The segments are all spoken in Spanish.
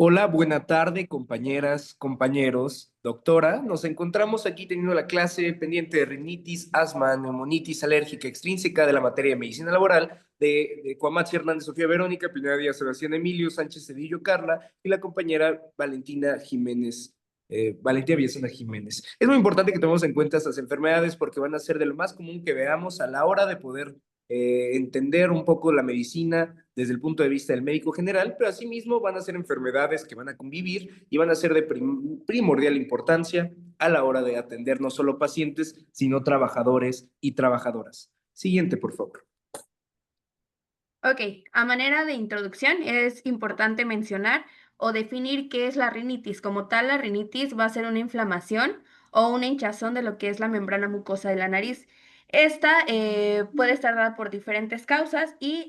Hola, buena tarde, compañeras, compañeros. Doctora, nos encontramos aquí teniendo la clase pendiente de rinitis, asma, neumonitis alérgica extrínseca de la materia de medicina laboral de Cuamatzi Hernández, Sofía Verónica, Pineda Díaz, Sebastián Emilio, Sánchez Cedillo, Carla y la compañera Valentina Jiménez. Valentina Villasana Jiménez. Es muy importante que tomemos en cuenta estas enfermedades porque van a ser de lo más común que veamos a la hora de poder entender un poco la medicina desde el punto de vista del médico general, pero asimismo van a ser enfermedades que van a convivir y van a ser de primordial importancia a la hora de atender no solo pacientes, sino trabajadores y trabajadoras. Siguiente, por favor. Ok, a manera de introducción es importante mencionar o definir qué es la rinitis. Como tal, la rinitis va a ser una inflamación o una hinchazón de lo que es la membrana mucosa de la nariz. Esta puede estar dada por diferentes causas y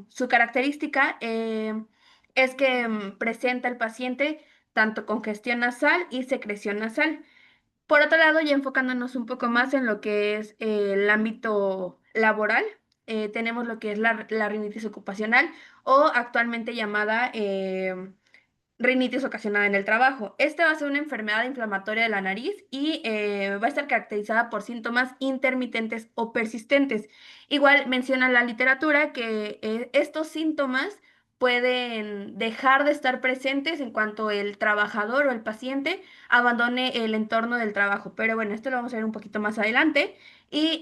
su característica es que presenta el paciente tanto congestión nasal y secreción nasal. Por otro lado, ya enfocándonos un poco más en lo que es el ámbito laboral, tenemos lo que es la rinitis ocupacional o actualmente llamada rinitis ocasionada en el trabajo. Esta va a ser una enfermedad inflamatoria de la nariz y va a estar caracterizada por síntomas intermitentes o persistentes. Igual menciona la literatura que estos síntomas pueden dejar de estar presentes en cuanto el trabajador o el paciente abandone el entorno del trabajo. Pero bueno, esto lo vamos a ver un poquito más adelante. Y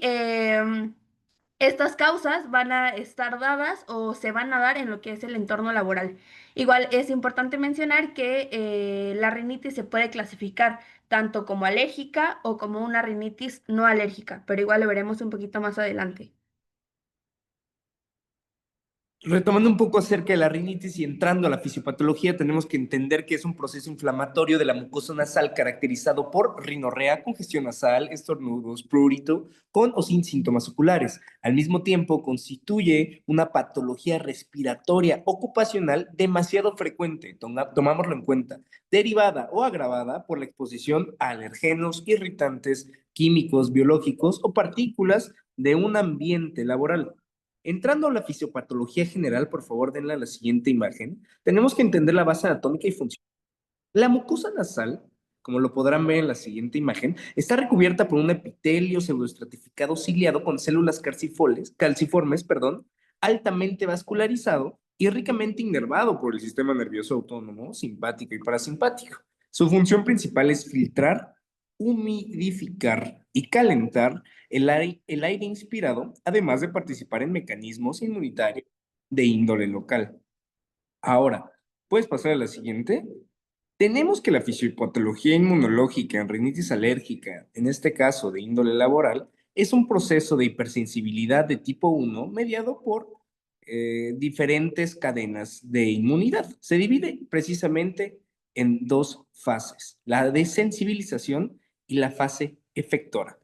estas causas van a estar dadas o se van a dar en lo que es el entorno laboral. Igual es importante mencionar que la rinitis se puede clasificar tanto como alérgica o como una rinitis no alérgica, pero igual lo veremos un poquito más adelante. Retomando un poco acerca de la rinitis y entrando a la fisiopatología, tenemos que entender que es un proceso inflamatorio de la mucosa nasal caracterizado por rinorrea, congestión nasal, estornudos, prurito, con o sin síntomas oculares. Al mismo tiempo, constituye una patología respiratoria ocupacional demasiado frecuente, tomámoslo en cuenta, derivada o agravada por la exposición a alergenos, irritantes, químicos, biológicos o partículas de un ambiente laboral. Entrando a la fisiopatología general, por favor, denle a la siguiente imagen. Tenemos que entender la base anatómica y funcional. La mucosa nasal, como lo podrán ver en la siguiente imagen, está recubierta por un epitelio pseudoestratificado ciliado con células calciformes, altamente vascularizado y ricamente innervado por el sistema nervioso autónomo, simpático y parasimpático. Su función principal es filtrar, humidificar y calentar el aire inspirado, además de participar en mecanismos inmunitarios de índole local. Ahora, ¿puedes pasar a la siguiente? Tenemos que la fisiopatología inmunológica en rinitis alérgica, en este caso de índole laboral, es un proceso de hipersensibilidad de tipo 1 mediado por diferentes cadenas de inmunidad. Se divide precisamente en dos fases, la desensibilización y la fase efectora.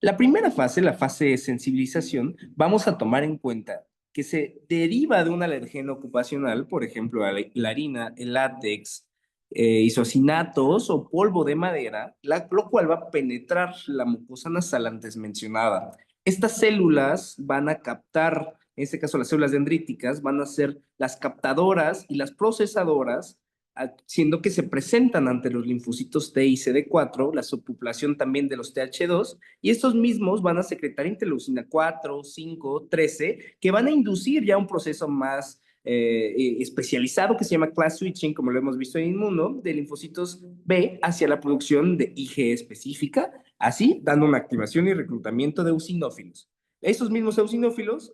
La primera fase, la fase de sensibilización, vamos a tomar en cuenta que se deriva de un alergeno ocupacional, por ejemplo, la harina, el látex, isocinatos o polvo de madera, lo cual va a penetrar la mucosa nasal antes mencionada. Estas células van a captar, en este caso las células dendríticas, van a ser las captadoras y las procesadoras, siendo que se presentan ante los linfocitos T y CD4, la subpopulación también de los TH2, y estos mismos van a secretar interleucina 4, 5, 13, que van a inducir ya un proceso más especializado que se llama class switching, como lo hemos visto en Inmuno, de linfocitos B hacia la producción de IgE específica, así dando una activación y reclutamiento de eosinófilos. Esos mismos eosinófilos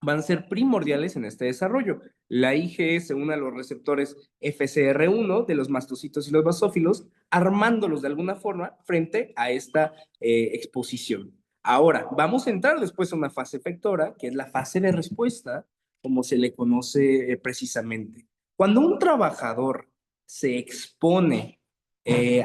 van a ser primordiales en este desarrollo. La IgE se une a los receptores FcR1 de los mastocitos y los basófilos, armándolos de alguna forma frente a esta exposición. Ahora, vamos a entrar después a una fase efectora, que es la fase de respuesta, como se le conoce precisamente. Cuando un trabajador se expone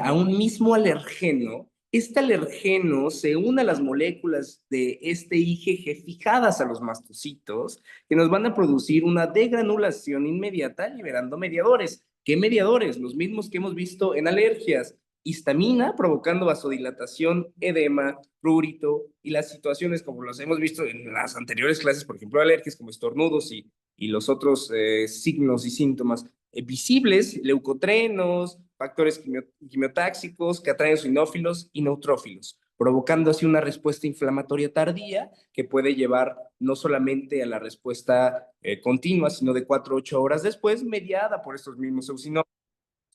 a un mismo alergeno, este alergeno se une a las moléculas de este IgG fijadas a los mastocitos que nos van a producir una degranulación inmediata liberando mediadores. ¿Qué mediadores? Los mismos que hemos visto en alergias, histamina, provocando vasodilatación, edema, prurito y las situaciones como los hemos visto en las anteriores clases, por ejemplo, alergias como estornudos y los otros signos y síntomas visibles, leucotrenos, factores quimiotáxicos que atraen sinófilos y neutrófilos, provocando así una respuesta inflamatoria tardía que puede llevar no solamente a la respuesta continua, sino de 4 a 8 horas después, mediada por estos mismos eosinófilos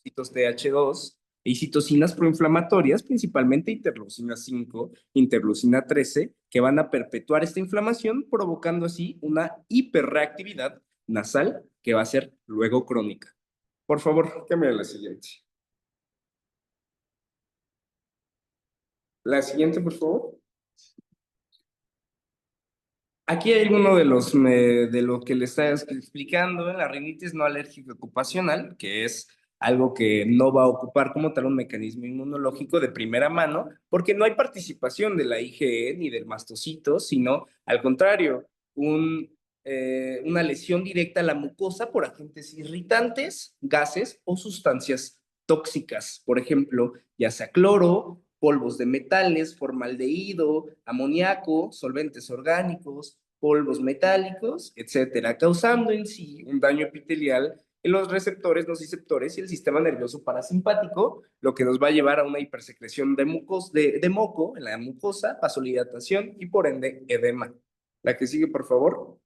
TH2 y citocinas proinflamatorias, principalmente interleucina 5, interleucina 13, que van a perpetuar esta inflamación, provocando así una hiperreactividad nasal que va a ser luego crónica. Por favor, cámbiale la siguiente. La siguiente, por favor. Aquí hay uno de lo que le está explicando en la rinitis no alérgica ocupacional, que es algo que no va a ocupar como tal un mecanismo inmunológico de primera mano, porque no hay participación de la IgE ni del mastocito, sino al contrario, una lesión directa a la mucosa por agentes irritantes, gases o sustancias tóxicas, por ejemplo, ya sea cloro, polvos de metales, formaldehído, amoníaco, solventes orgánicos, polvos metálicos, etcétera, causando en sí un daño epitelial en los receptores, nociceptores y el sistema nervioso parasimpático, lo que nos va a llevar a una hipersecreción de moco en la mucosa, vasodilatación y por ende edema. La que sigue, por favor.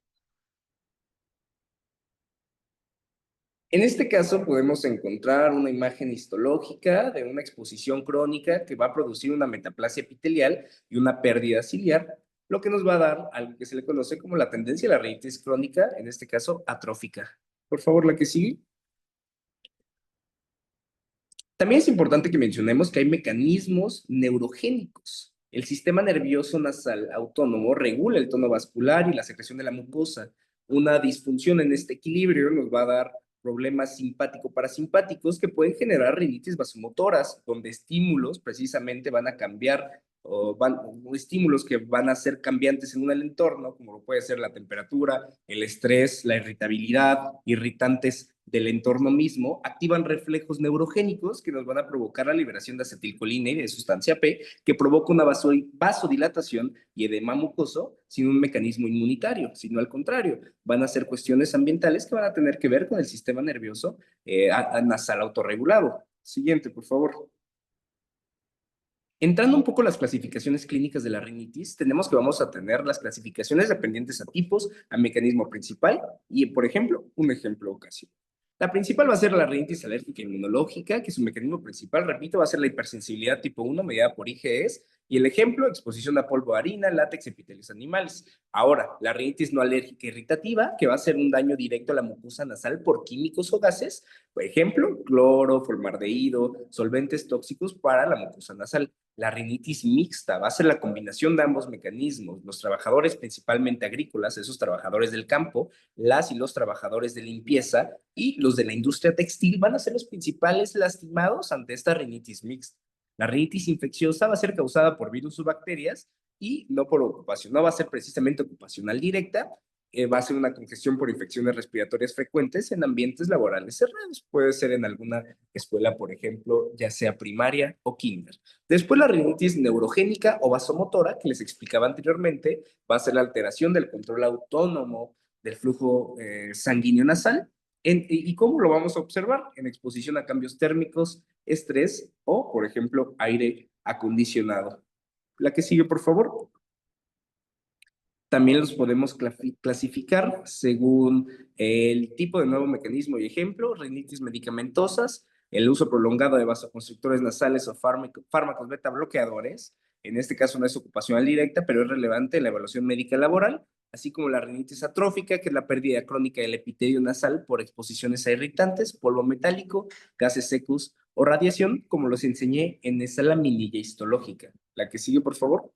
En este caso podemos encontrar una imagen histológica de una exposición crónica que va a producir una metaplasia epitelial y una pérdida ciliar, lo que nos va a dar algo que se le conoce como la tendencia a la rinitis crónica, en este caso atrófica. Por favor, la que sigue. También es importante que mencionemos que hay mecanismos neurogénicos. El sistema nervioso nasal autónomo regula el tono vascular y la secreción de la mucosa. Una disfunción en este equilibrio nos va a dar problemas simpático-parasimpáticos que pueden generar rinitis vasomotoras, donde estímulos precisamente van a cambiar o estímulos que van a ser cambiantes en un entorno, como lo puede ser la temperatura, el estrés, la irritabilidad, irritantes del entorno mismo, activan reflejos neurogénicos que nos van a provocar la liberación de acetilcolina y de sustancia P, que provoca una vasodilatación y edema mucoso sin un mecanismo inmunitario, sino al contrario, van a ser cuestiones ambientales que van a tener que ver con el sistema nervioso nasal autorregulado. Siguiente, por favor. Entrando un poco a las clasificaciones clínicas de la rinitis, tenemos que vamos a tener las clasificaciones dependientes a tipos, a mecanismo principal y, por ejemplo, un ejemplo ocasión. La principal va a ser la rinitis alérgica inmunológica, que su mecanismo principal, repito, va a ser la hipersensibilidad tipo 1 mediada por IgEs, y el ejemplo, exposición a polvo de harina, látex, epitelios animales. Ahora, la rinitis no alérgica irritativa, que va a ser un daño directo a la mucosa nasal por químicos o gases, por ejemplo, cloro, formaldehído, solventes tóxicos para la mucosa nasal. La rinitis mixta va a ser la combinación de ambos mecanismos. Los trabajadores, principalmente agrícolas, esos trabajadores del campo, las y los trabajadores de limpieza y los de la industria textil van a ser los principales lastimados ante esta rinitis mixta. La rinitis infecciosa va a ser causada por virus o bacterias y no por ocupación, no va a ser precisamente ocupacional directa, va a ser una congestión por infecciones respiratorias frecuentes en ambientes laborales cerrados. Puede ser en alguna escuela, por ejemplo, ya sea primaria o kinder. Después la rinitis neurogénica o vasomotora, que les explicaba anteriormente, va a ser la alteración del control autónomo del flujo sanguíneo nasal. ¿Y cómo lo vamos a observar? En exposición a cambios térmicos, estrés o, por ejemplo, aire acondicionado. La que sigue, por favor. También los podemos clasificar según el tipo de nuevo mecanismo y ejemplo, rinitis medicamentosas, el uso prolongado de vasoconstrictores nasales o fármacos beta bloqueadores. En este caso no es ocupacional directa, pero es relevante en la evaluación médica laboral, así como la rinitis atrófica, que es la pérdida crónica del epitelio nasal por exposiciones a irritantes, polvo metálico, gases secos o radiación, como los enseñé en esa laminilla histológica. La que sigue, por favor.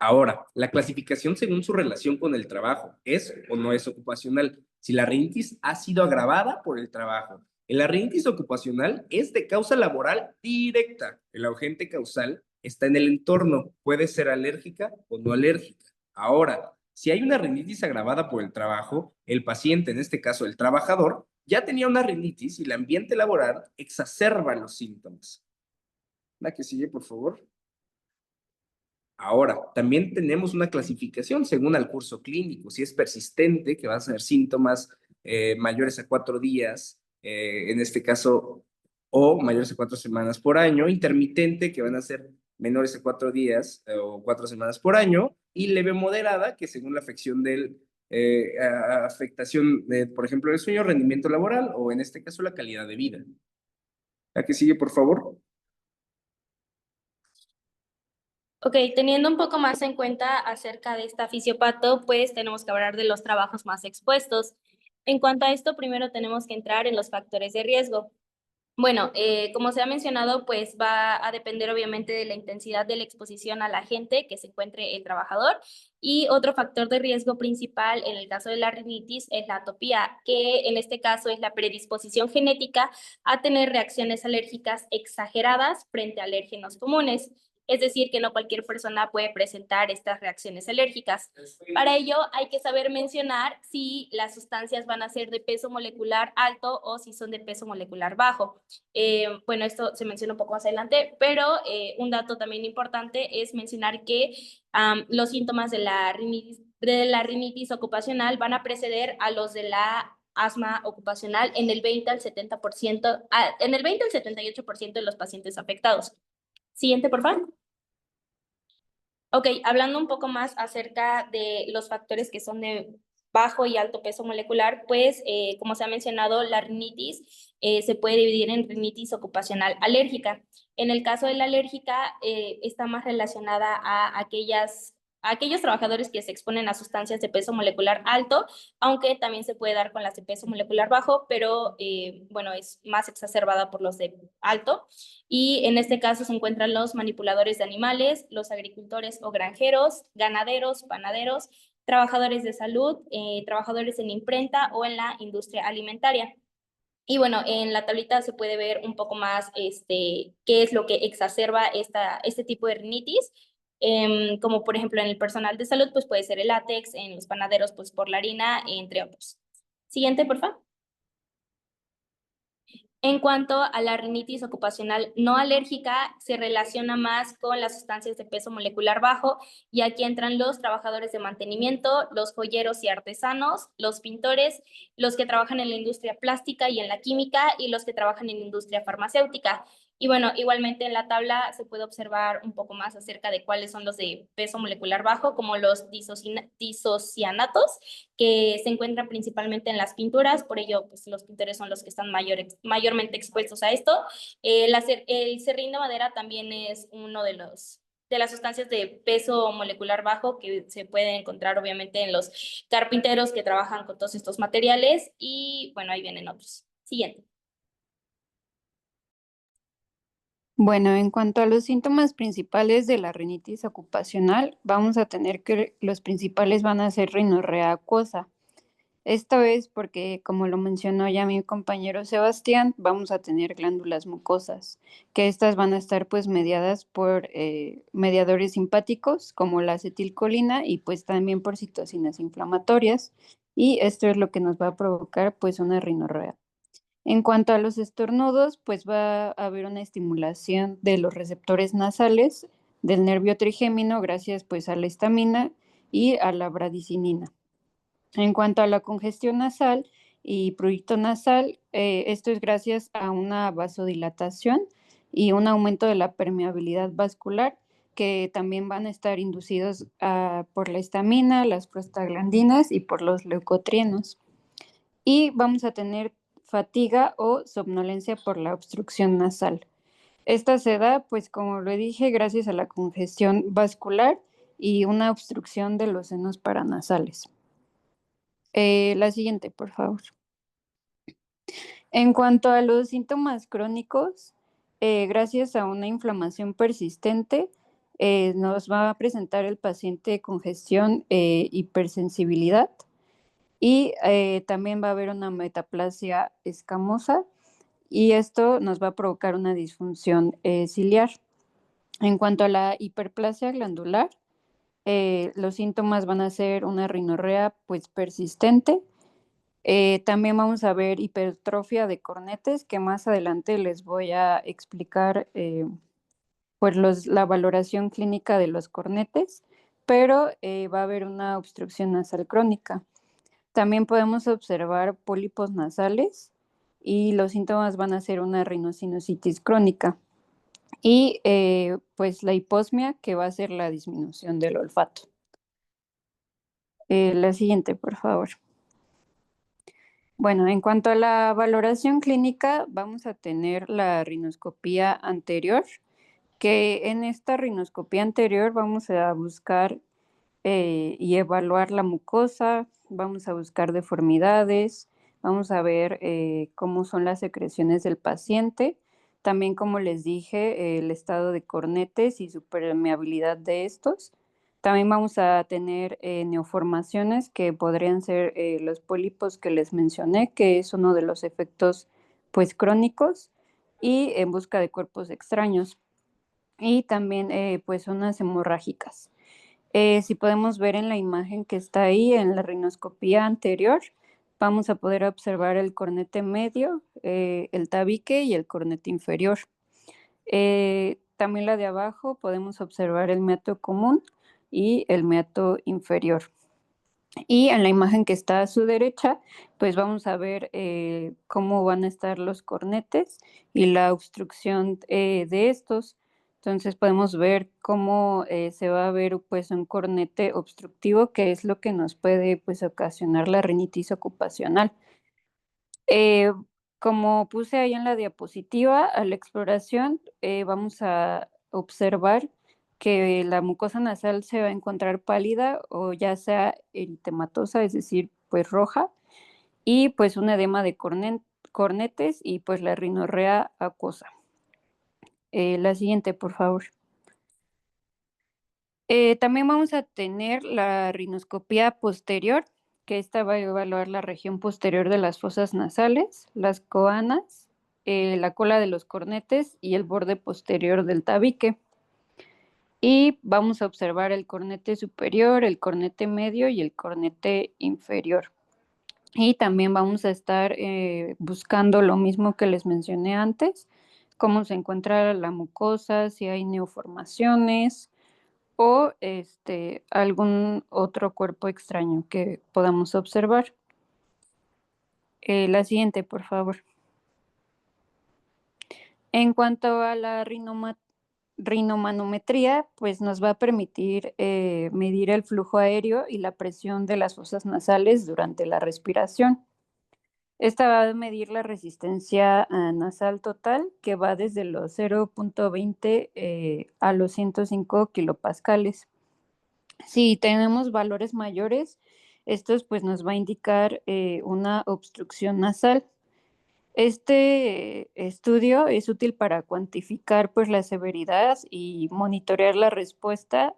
Ahora, la clasificación según su relación con el trabajo, ¿es o no es ocupacional? Si la rinitis ha sido agravada por el trabajo. La rinitis ocupacional es de causa laboral directa. El agente causal está en el entorno, puede ser alérgica o no alérgica. Ahora, si hay una rinitis agravada por el trabajo, el paciente, en este caso el trabajador, ya tenía una rinitis y el ambiente laboral exacerba los síntomas. La que sigue, por favor. Ahora, también tenemos una clasificación según el curso clínico. Si es persistente, que va a ser síntomas mayores a 4 días, en este caso, o mayores a 4 semanas por año. Intermitente, que van a ser menores a 4 días o 4 semanas por año. Y leve moderada, que según la afección del, afectación, de, por ejemplo, el sueño, rendimiento laboral o en este caso la calidad de vida. La que sigue, por favor. Ok, teniendo un poco más en cuenta acerca de esta fisiopato, pues tenemos que hablar de los trabajos más expuestos. En cuanto a esto, primero tenemos que entrar en los factores de riesgo. Bueno, como se ha mencionado, pues va a depender obviamente de la intensidad de la exposición a la gente que se encuentre el trabajador. Y otro factor de riesgo principal en el caso de la rinitis es la atopía, que en este caso es la predisposición genética a tener reacciones alérgicas exageradas frente a alérgenos comunes. Es decir, que no cualquier persona puede presentar estas reacciones alérgicas. Para ello hay que saber mencionar si las sustancias van a ser de peso molecular alto o si son de peso molecular bajo. Bueno, esto se menciona un poco más adelante, pero un dato también importante es mencionar que los síntomas de la rinitis ocupacional van a preceder a los de la asma ocupacional en el 20 al 70%, en el 20 al 78% de los pacientes afectados. Siguiente, por favor. Ok, hablando un poco más acerca de los factores que son de bajo y alto peso molecular, pues como se ha mencionado, la rinitis se puede dividir en rinitis ocupacional alérgica. En el caso de la alérgica, está más relacionada a aquellos trabajadores que se exponen a sustancias de peso molecular alto, aunque también se puede dar con las de peso molecular bajo, pero bueno, es más exacerbada por los de alto. Y en este caso se encuentran los manipuladores de animales, los agricultores o granjeros, ganaderos, panaderos, trabajadores de salud, trabajadores en imprenta o en la industria alimentaria. Y bueno, en la tablita se puede ver un poco más qué es lo que exacerba este tipo de rinitis. Como por ejemplo en el personal de salud, pues puede ser el látex, en los panaderos, pues por la harina, entre otros. Siguiente, por favor. En cuanto a la rinitis ocupacional no alérgica, se relaciona más con las sustancias de peso molecular bajo y aquí entran los trabajadores de mantenimiento, los joyeros y artesanos, los pintores, los que trabajan en la industria plástica y en la química y los que trabajan en la industria farmacéutica. Y bueno, igualmente en la tabla se puede observar un poco más acerca de cuáles son los de peso molecular bajo, como los disocianatos, que se encuentran principalmente en las pinturas, por ello pues, los pintores son los que están mayormente expuestos a esto. El serrín de madera también es uno de las sustancias de peso molecular bajo que se puede encontrar obviamente en los carpinteros que trabajan con todos estos materiales y bueno, ahí vienen otros. Siguiente. Bueno, en cuanto a los síntomas principales de la rinitis ocupacional, vamos a tener que los principales van a ser rinorrea acuosa. Esto es porque, como lo mencionó ya mi compañero Sebastián, vamos a tener glándulas mucosas, que estas van a estar pues mediadas por mediadores simpáticos como la acetilcolina y pues también por citocinas inflamatorias. Y esto es lo que nos va a provocar pues una rinorrea. En cuanto a los estornudos, pues va a haber una estimulación de los receptores nasales del nervio trigémino gracias pues a la histamina y a la bradicinina. En cuanto a la congestión nasal y prurito nasal, esto es gracias a una vasodilatación y un aumento de la permeabilidad vascular que también van a estar inducidos por la histamina, las prostaglandinas y por los leucotrienos. Y vamos a tener fatiga o somnolencia por la obstrucción nasal. Esta se da, pues como lo dije, gracias a la congestión vascular y una obstrucción de los senos paranasales. La siguiente, por favor. En cuanto a los síntomas crónicos, gracias a una inflamación persistente, nos va a presentar el paciente congestión, hipersensibilidad y también va a haber una metaplasia escamosa y esto nos va a provocar una disfunción ciliar. En cuanto a la hiperplasia glandular, los síntomas van a ser una rinorrea pues persistente También vamos a ver hipertrofia de cornetes, que más adelante les voy a explicar pues la valoración clínica de los cornetes, pero va a haber una obstrucción nasal crónica. También podemos observar pólipos nasales y los síntomas van a ser una rinosinusitis crónica y pues la hiposmia, que va a ser la disminución del olfato. La siguiente, por favor. Bueno, en cuanto a la valoración clínica, vamos a tener la rinoscopía anterior, que en esta rinoscopía anterior vamos a buscar y evaluar la mucosa, vamos a buscar deformidades, vamos a ver cómo son las secreciones del paciente, también como les dije, el estado de cornetes y su permeabilidad de estos. También vamos a tener neoformaciones que podrían ser los pólipos que les mencioné, que es uno de los efectos pues crónicos, y en busca de cuerpos extraños. Y también pues zonas hemorrágicas. Si podemos ver en la imagen que está ahí en la rinoscopía anterior, vamos a poder observar el cornete medio, el tabique y el cornete inferior. También la de abajo podemos observar el meato común y el meato inferior. Y en la imagen que está a su derecha, pues vamos a ver cómo van a estar los cornetes y la obstrucción de estos. Entonces podemos ver cómo se va a ver pues un cornete obstructivo, que es lo que nos puede pues ocasionar la rinitis ocupacional. Eh, Como puse ahí en la diapositiva, a la exploración vamos a observar que la mucosa nasal se va a encontrar pálida o ya sea eritematosa, es decir, pues roja, y pues un edema de cornetes y pues la rinorrea acuosa. La siguiente, por favor. También vamos a tener la rinoscopía posterior, que esta va a evaluar la región posterior de las fosas nasales, las coanas, la cola de los cornetes y el borde posterior del tabique. Y vamos a observar el cornete superior, el cornete medio y el cornete inferior. Y también vamos a estar buscando lo mismo que les mencioné antes, cómo se encuentra la mucosa, si hay neoformaciones o algún otro cuerpo extraño que podamos observar. La siguiente, por favor. En cuanto a la rinomanometría, pues nos va a permitir medir el flujo aéreo y la presión de las fosas nasales durante la respiración. Esta va a medir la resistencia nasal total, que va desde los 0.20 a los 105 kilopascales. Si tenemos valores mayores, estos pues nos va a indicar una obstrucción nasal. Este estudio es útil para cuantificar pues la severidad y monitorear la respuesta,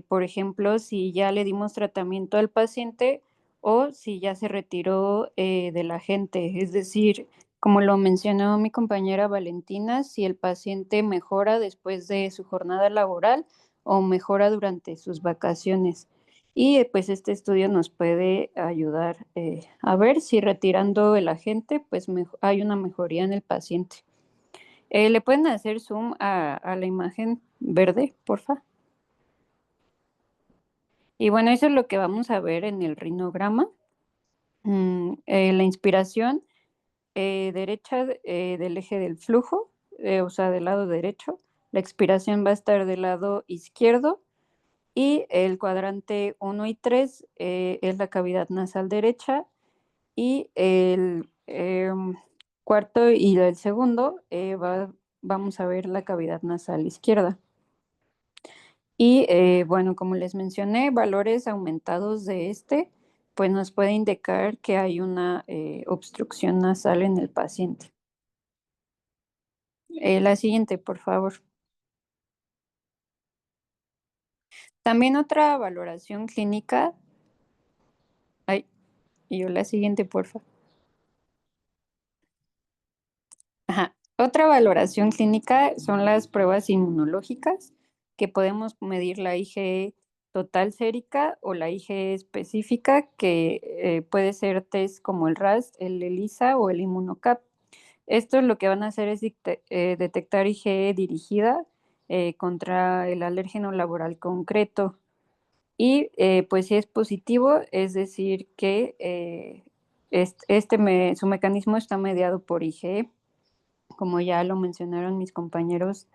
por ejemplo, si ya le dimos tratamiento al paciente o si ya se retiró de la gente. Es decir, como lo mencionó mi compañera Valentina, si el paciente mejora después de su jornada laboral o mejora durante sus vacaciones. Y pues este estudio nos puede ayudar a ver si retirando el agente, pues hay una mejoría en el paciente. ¿Le pueden hacer zoom a la imagen verde, porfa? Y bueno, eso es lo que vamos a ver en el rinograma. La inspiración derecha del eje del flujo, o sea, del lado derecho. La expiración va a estar del lado izquierdo. Y el cuadrante 1 y 3 es la cavidad nasal derecha y el cuarto y el segundo vamos a ver la cavidad nasal izquierda. Y bueno, como les mencioné, valores aumentados de pues nos puede indicar que hay una obstrucción nasal en el paciente. La siguiente, por favor. También otra valoración clínica. Ay, y yo la siguiente, por favor. Ajá. Otra valoración clínica son las pruebas inmunológicas, que podemos medir la IgE total sérica o la IgE específica, que puede ser test como el RAS, el ELISA o el InmunoCAP. Esto lo que van a hacer es detectar IgE dirigida contra el alérgeno laboral concreto. Y pues si es positivo, es decir que su mecanismo está mediado por IgE, como ya lo mencionaron mis compañeros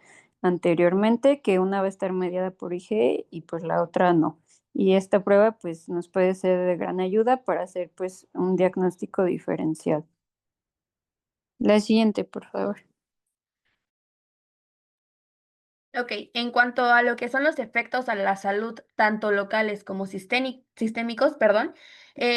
anteriormente, que una va a estar mediada por IgE y pues la otra no. Y esta prueba pues nos puede ser de gran ayuda para hacer pues un diagnóstico diferencial. La siguiente, por favor. Ok, en cuanto a lo que son los efectos a la salud, tanto locales como sistémicos, perdón,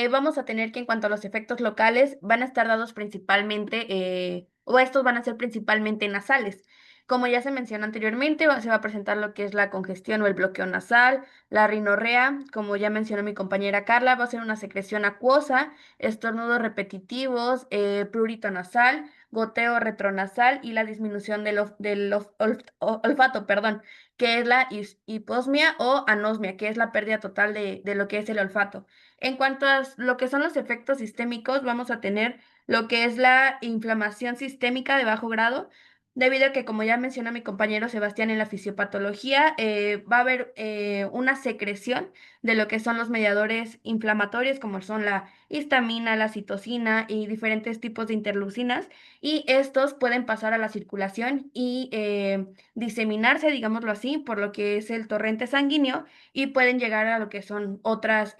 vamos a tener que en cuanto a los efectos locales van a estar dados principalmente, o estos van a ser principalmente nasales. Como ya se mencionó anteriormente, se va a presentar lo que es la congestión o el bloqueo nasal, la rinorrea, como ya mencionó mi compañera Carla, va a ser una secreción acuosa, estornudos repetitivos, prurito nasal, goteo retronasal y la disminución del olfato, perdón, que es la hiposmia o anosmia, que es la pérdida total de lo que es el olfato. En cuanto a lo que son los efectos sistémicos, vamos a tener lo que es la inflamación sistémica de bajo grado, debido a que, como ya mencionó mi compañero Sebastián en la fisiopatología, va a haber una secreción de lo que son los mediadores inflamatorios, como son la histamina, la citocina y diferentes tipos de interleucinas, y estos pueden pasar a la circulación y diseminarse, digámoslo así, por lo que es el torrente sanguíneo y pueden llegar a lo que son otras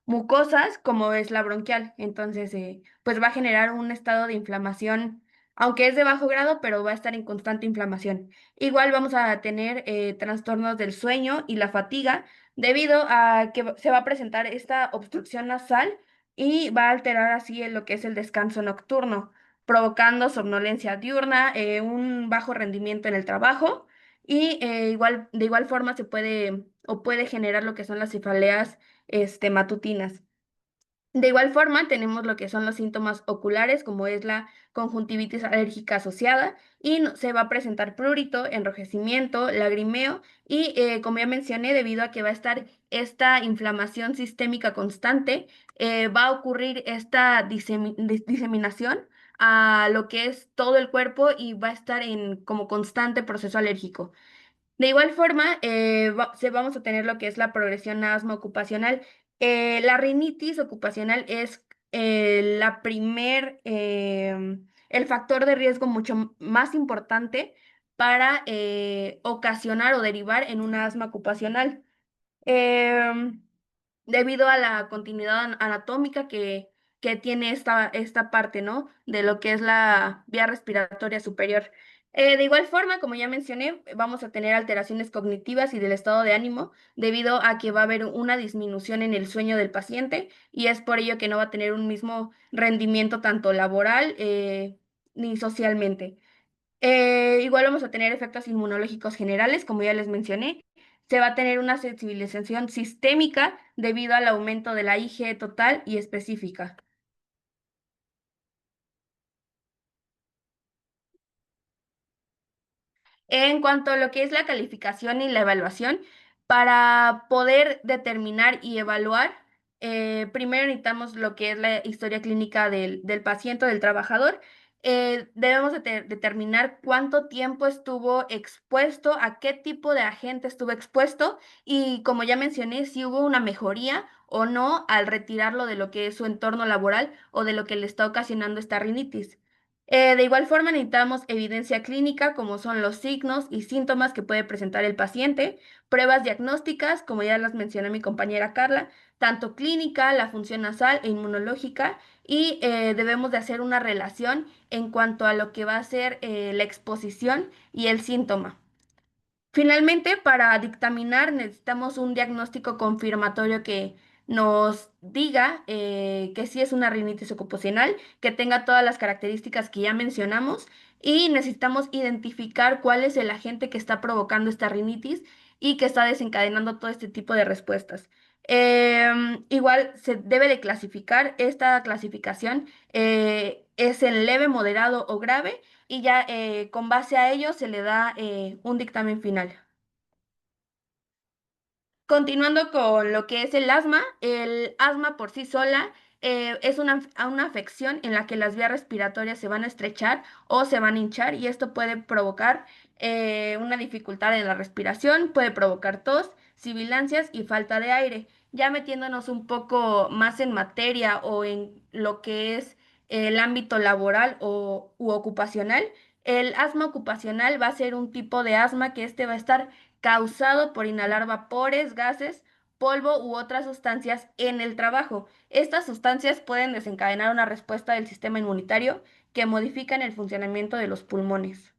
mucosas, como es la bronquial. Entonces, pues va a generar un estado de inflamación, aunque es de bajo grado, pero va a estar en constante inflamación. Igual vamos a tener trastornos del sueño y la fatiga, debido a que se va a presentar esta obstrucción nasal y va a alterar así lo que es el descanso nocturno, provocando somnolencia diurna, un bajo rendimiento en el trabajo y de igual forma se puede o puede generar lo que son las cefaleas matutinas. De igual forma, tenemos lo que son los síntomas oculares, como es la conjuntivitis alérgica asociada, y se va a presentar prurito, enrojecimiento, lagrimeo, y como ya mencioné, debido a que va a estar esta inflamación sistémica constante, va a ocurrir esta diseminación a lo que es todo el cuerpo y va a estar en como constante proceso alérgico. De igual forma, vamos a tener lo que es la progresión a asma ocupacional. La rinitis ocupacional es el factor de riesgo mucho más importante para ocasionar o derivar en una asma ocupacional. Em, Debido a la continuidad anatómica que tiene esta parte, ¿no? De lo que es la vía respiratoria superior. De igual forma, como ya mencioné, vamos a tener alteraciones cognitivas y del estado de ánimo debido a que va a haber una disminución en el sueño del paciente y es por ello que no va a tener un mismo rendimiento tanto laboral ni socialmente. Igual vamos a tener efectos inmunológicos generales, como ya les mencioné. Se va a tener una sensibilización sistémica debido al aumento de la IgE total y específica. En cuanto a lo que es la calificación y la evaluación, para poder determinar y evaluar, primero necesitamos lo que es la historia clínica del paciente o del trabajador. Debemos determinar cuánto tiempo estuvo expuesto, a qué tipo de agente estuvo expuesto y, como ya mencioné, si hubo una mejoría o no al retirarlo de lo que es su entorno laboral o de lo que le está ocasionando esta rinitis. De igual forma, necesitamos evidencia clínica, como son los signos y síntomas que puede presentar el paciente, pruebas diagnósticas, como ya las mencionó mi compañera Carla, tanto clínica, la función nasal e inmunológica, y debemos de hacer una relación en cuanto a lo que va a ser la exposición y el síntoma. Finalmente, para dictaminar necesitamos un diagnóstico confirmatorio que nos diga que sí es una rinitis ocupacional, que tenga todas las características que ya mencionamos y necesitamos identificar cuál es el agente que está provocando esta rinitis y que está desencadenando todo este tipo de respuestas. Igual se debe de clasificar, esta clasificación es en leve, moderado o grave y ya con base a ello se le da un dictamen final. Continuando con lo que es el asma por sí sola es una afección en la que las vías respiratorias se van a estrechar o se van a hinchar y esto puede provocar una dificultad en la respiración, puede provocar tos, sibilancias y falta de aire. Ya metiéndonos un poco más en materia o en lo que es el ámbito laboral u ocupacional, el asma ocupacional va a ser un tipo de asma que este va a estar causado por inhalar vapores, gases, polvo u otras sustancias en el trabajo. Estas sustancias pueden desencadenar una respuesta del sistema inmunitario que modifican el funcionamiento de los pulmones.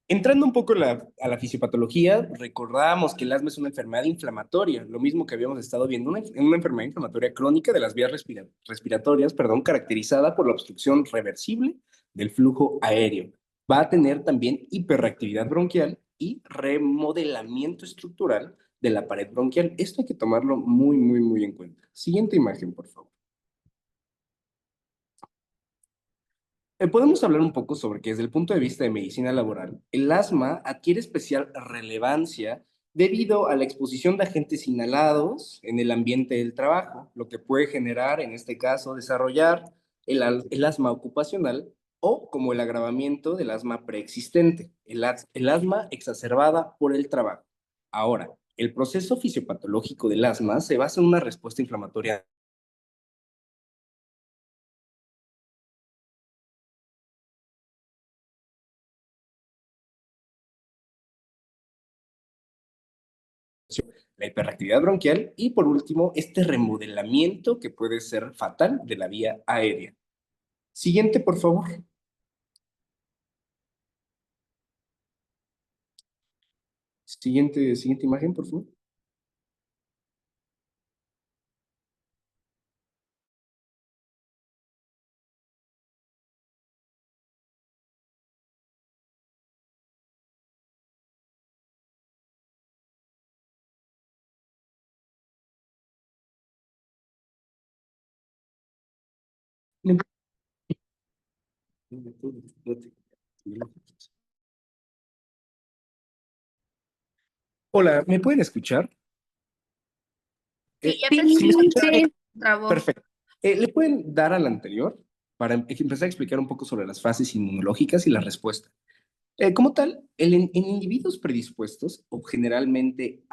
Entrando un poco a la fisiopatología, recordamos que el asma es una enfermedad inflamatoria, lo mismo que habíamos estado viendo, una enfermedad inflamatoria crónica de las vías respiratorias, perdón, caracterizada por la obstrucción reversible del flujo aéreo. Va a tener también hiperreactividad bronquial y remodelamiento estructural de la pared bronquial. Esto hay que tomarlo muy, muy, muy en cuenta. Siguiente imagen, por favor. Podemos hablar un poco sobre que desde el punto de vista de medicina laboral, el asma adquiere especial relevancia debido a la exposición de agentes inhalados en el ambiente del trabajo, lo que puede generar, en este caso, desarrollar el asma ocupacional o como el agravamiento del asma preexistente, el asma exacerbada por el trabajo. Ahora, el proceso fisiopatológico del asma se basa en una respuesta inflamatoria la hiperactividad bronquial y por último este remodelamiento que puede ser fatal de la vía aérea. Siguiente, por favor. Siguiente imagen, por favor. Hola, ¿me pueden escuchar? Sí, ya te Sí, ¿me escuchan? Sí. trabó. Perfecto. ¿Le pueden dar al anterior para empezar a explicar un poco sobre las fases inmunológicas y la respuesta? Como tal, en individuos predispuestos o generalmente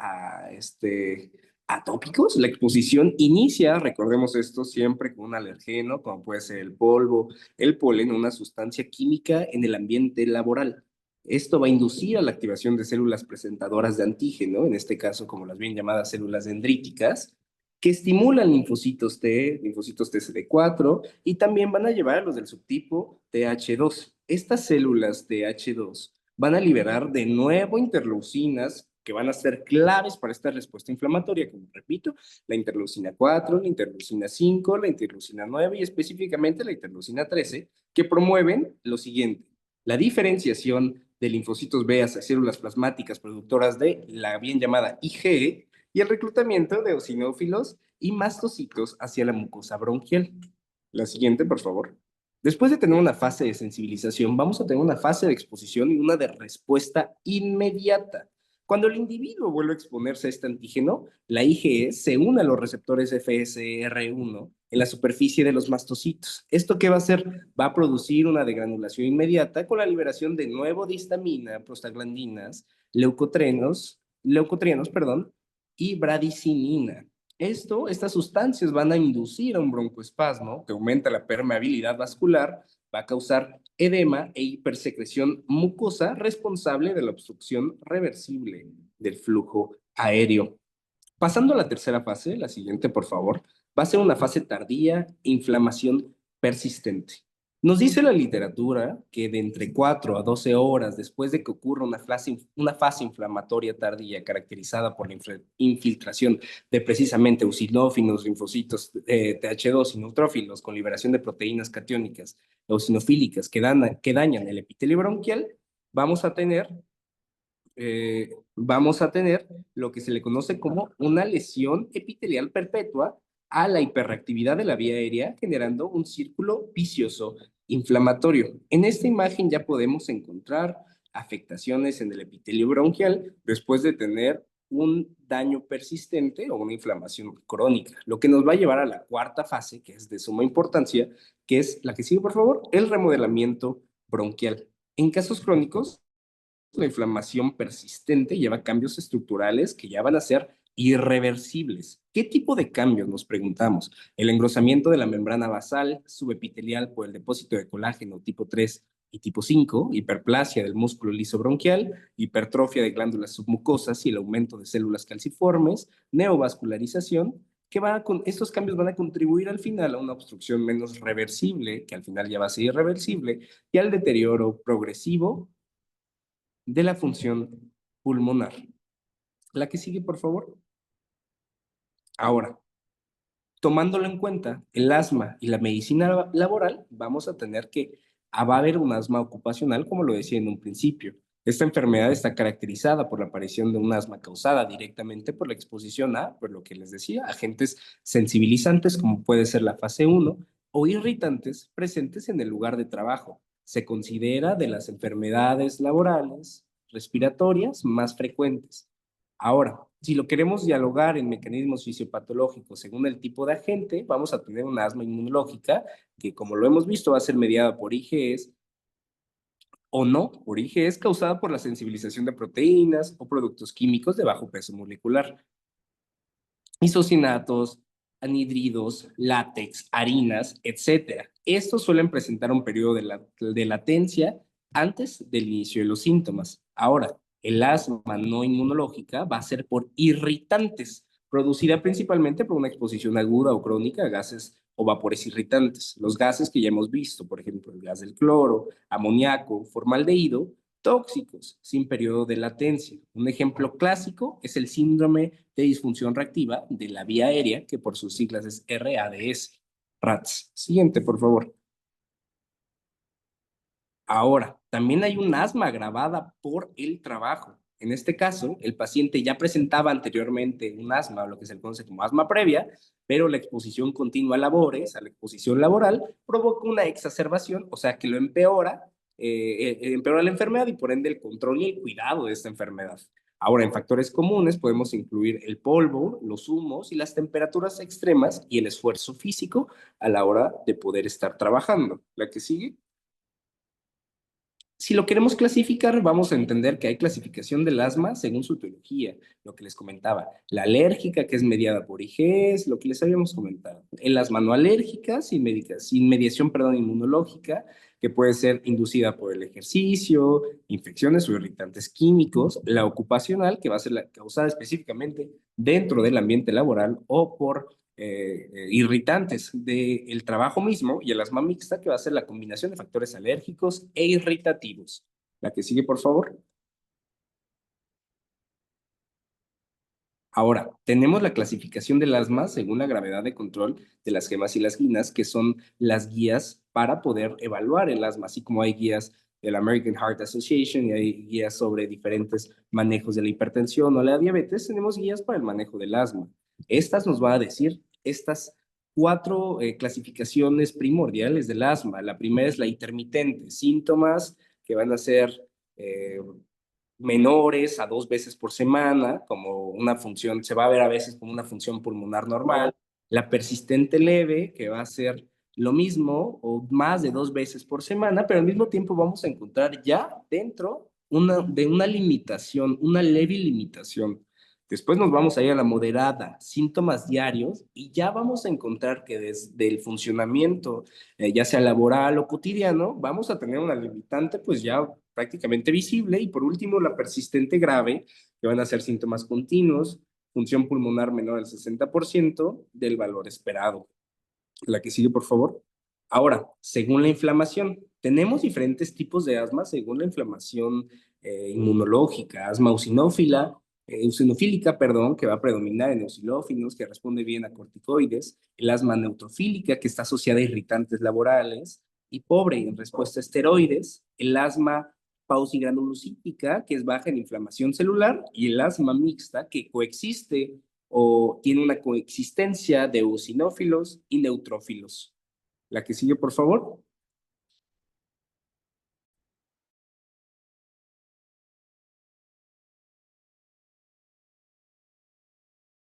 atópicos, la exposición inicia, recordemos esto, siempre con un alergeno, como puede ser el polvo, el polen, una sustancia química en el ambiente laboral. Esto va a inducir a la activación de células presentadoras de antígeno, en este caso como las bien llamadas células dendríticas, que estimulan linfocitos TCD4 y también van a llevar a los del subtipo TH2. Estas células TH2 van a liberar de nuevo interleucinas que van a ser claves para esta respuesta inflamatoria, como repito, la interleucina 4, la interleucina 5, la interleucina 9 y específicamente la interleucina 13, que promueven lo siguiente: la diferenciación de linfocitos B hacia células plasmáticas productoras de la bien llamada IgE y el reclutamiento de eosinófilos y mastocitos hacia la mucosa bronquial. La siguiente, por favor. Después de tener una fase de sensibilización, vamos a tener una fase de exposición y una de respuesta inmediata. Cuando el individuo vuelve a exponerse a este antígeno, la IgE se une a los receptores FSR1 en la superficie de los mastocitos. ¿Esto qué va a hacer? Va a producir una degranulación inmediata con la liberación de nuevo de histamina, prostaglandinas, leucotrienos, perdón, y bradicinina. Estas sustancias van a inducir a un broncoespasmo que aumenta la permeabilidad vascular, va a causar edema e hipersecreción mucosa responsable de la obstrucción reversible del flujo aéreo. Pasando a la tercera fase, la siguiente, por favor, va a ser una fase tardía, inflamación persistente. Nos dice la literatura que de entre 4 a 12 horas después de que ocurra una fase inflamatoria tardía caracterizada por la infiltración de precisamente eosinófilos, linfocitos TH2 y neutrófilos con liberación de proteínas catiónicas eosinofílicas que dañan el epitelio bronquial, vamos a tener lo que se le conoce como una lesión epitelial perpetua a la hiperreactividad de la vía aérea, generando un círculo vicioso inflamatorio. En esta imagen ya podemos encontrar afectaciones en el epitelio bronquial después de tener un daño persistente o una inflamación crónica, lo que nos va a llevar a la cuarta fase, que es de suma importancia, que es la que sigue, por favor, el remodelamiento bronquial. En casos crónicos, la inflamación persistente lleva cambios estructurales que ya van a ser irreversibles. ¿Qué tipo de cambios? Nos preguntamos. El engrosamiento de la membrana basal subepitelial por el depósito de colágeno tipo 3 y tipo 5, hiperplasia del músculo liso bronquial, hipertrofia de glándulas submucosas y el aumento de células calciformes, neovascularización, estos cambios van a contribuir al final a una obstrucción menos reversible, que al final ya va a ser irreversible, y al deterioro progresivo de la función pulmonar. La que sigue, por favor. Ahora, tomándolo en cuenta, el asma y la medicina laboral, vamos a tener que va a haber un asma ocupacional, como lo decía en un principio. Esta enfermedad está caracterizada por la aparición de un asma causada directamente por la exposición a, por lo que les decía, agentes sensibilizantes como puede ser la fase 1 o irritantes presentes en el lugar de trabajo. Se considera de las enfermedades laborales respiratorias más frecuentes. Ahora, si lo queremos dialogar en mecanismos fisiopatológicos según el tipo de agente, vamos a tener una asma inmunológica que, como lo hemos visto, va a ser mediada por IgEs o no por IgEs causada por la sensibilización de proteínas o productos químicos de bajo peso molecular. Isocinatos, anhidridos, látex, harinas, etc. Estos suelen presentar un periodo de latencia antes del inicio de los síntomas. Ahora, el asma no inmunológica va a ser por irritantes, producida principalmente por una exposición aguda o crónica a gases o vapores irritantes. Los gases que ya hemos visto, por ejemplo, el gas del cloro, amoníaco, formaldehído, tóxicos, sin periodo de latencia. Un ejemplo clásico es el síndrome de disfunción reactiva de la vía aérea, que por sus siglas es RADS. RATS. Siguiente, por favor. Ahora, también hay un asma agravada por el trabajo. En este caso, el paciente ya presentaba anteriormente un asma, lo que se conoce como asma previa, pero la exposición continua a labores, a la exposición laboral, provoca una exacerbación, o sea que lo empeora, empeora la enfermedad y por ende el control y el cuidado de esta enfermedad. Ahora, en factores comunes podemos incluir el polvo, los humos y las temperaturas extremas y el esfuerzo físico a la hora de poder estar trabajando. La que sigue. Si lo queremos clasificar, vamos a entender que hay clasificación del asma según su etiología, lo que les comentaba. La alérgica, que es mediada por IgEs, lo que les habíamos comentado. El asma no alérgica, sin mediación, inmunológica, que puede ser inducida por el ejercicio, infecciones o irritantes químicos. La ocupacional, que va a ser la causada específicamente dentro del ambiente laboral o por irritantes del trabajo mismo, y el asma mixta, que va a ser la combinación de factores alérgicos e irritativos. La que sigue, por favor. Ahora, tenemos la clasificación del asma según la gravedad de control de las gemas y las guinas, que son las guías para poder evaluar el asma, así como hay guías de la American Heart Association y hay guías sobre diferentes manejos de la hipertensión o la diabetes. Tenemos guías para el manejo del asma. Estas nos van a decir estas cuatro clasificaciones primordiales del asma. La primera es la intermitente, síntomas que van a ser menores a 2 veces por semana, como una función, se va a ver a veces como una función pulmonar normal. La persistente leve, que va a ser lo mismo o más de 2 veces por semana, pero al mismo tiempo vamos a encontrar ya dentro de una limitación, una leve limitación. Después nos vamos a ir a la moderada, síntomas diarios, y ya vamos a encontrar que desde el funcionamiento, ya sea laboral o cotidiano, vamos a tener una limitante pues ya prácticamente visible. Y por último, la persistente grave, que van a ser síntomas continuos, función pulmonar menor al 60% del valor esperado. La que sigue, por favor. Ahora, según la inflamación, tenemos diferentes tipos de asma según la inflamación inmunológica, asma eosinofílica, perdón, que va a predominar en eosilófilos, que responde bien a corticoides, el asma neutrofílica, que está asociada a irritantes laborales y pobre en respuesta a esteroides, el asma pausigranulocítica, que es baja en inflamación celular, y el asma mixta, que coexiste o tiene una coexistencia de eosinófilos y neutrófilos. La que sigue, por favor.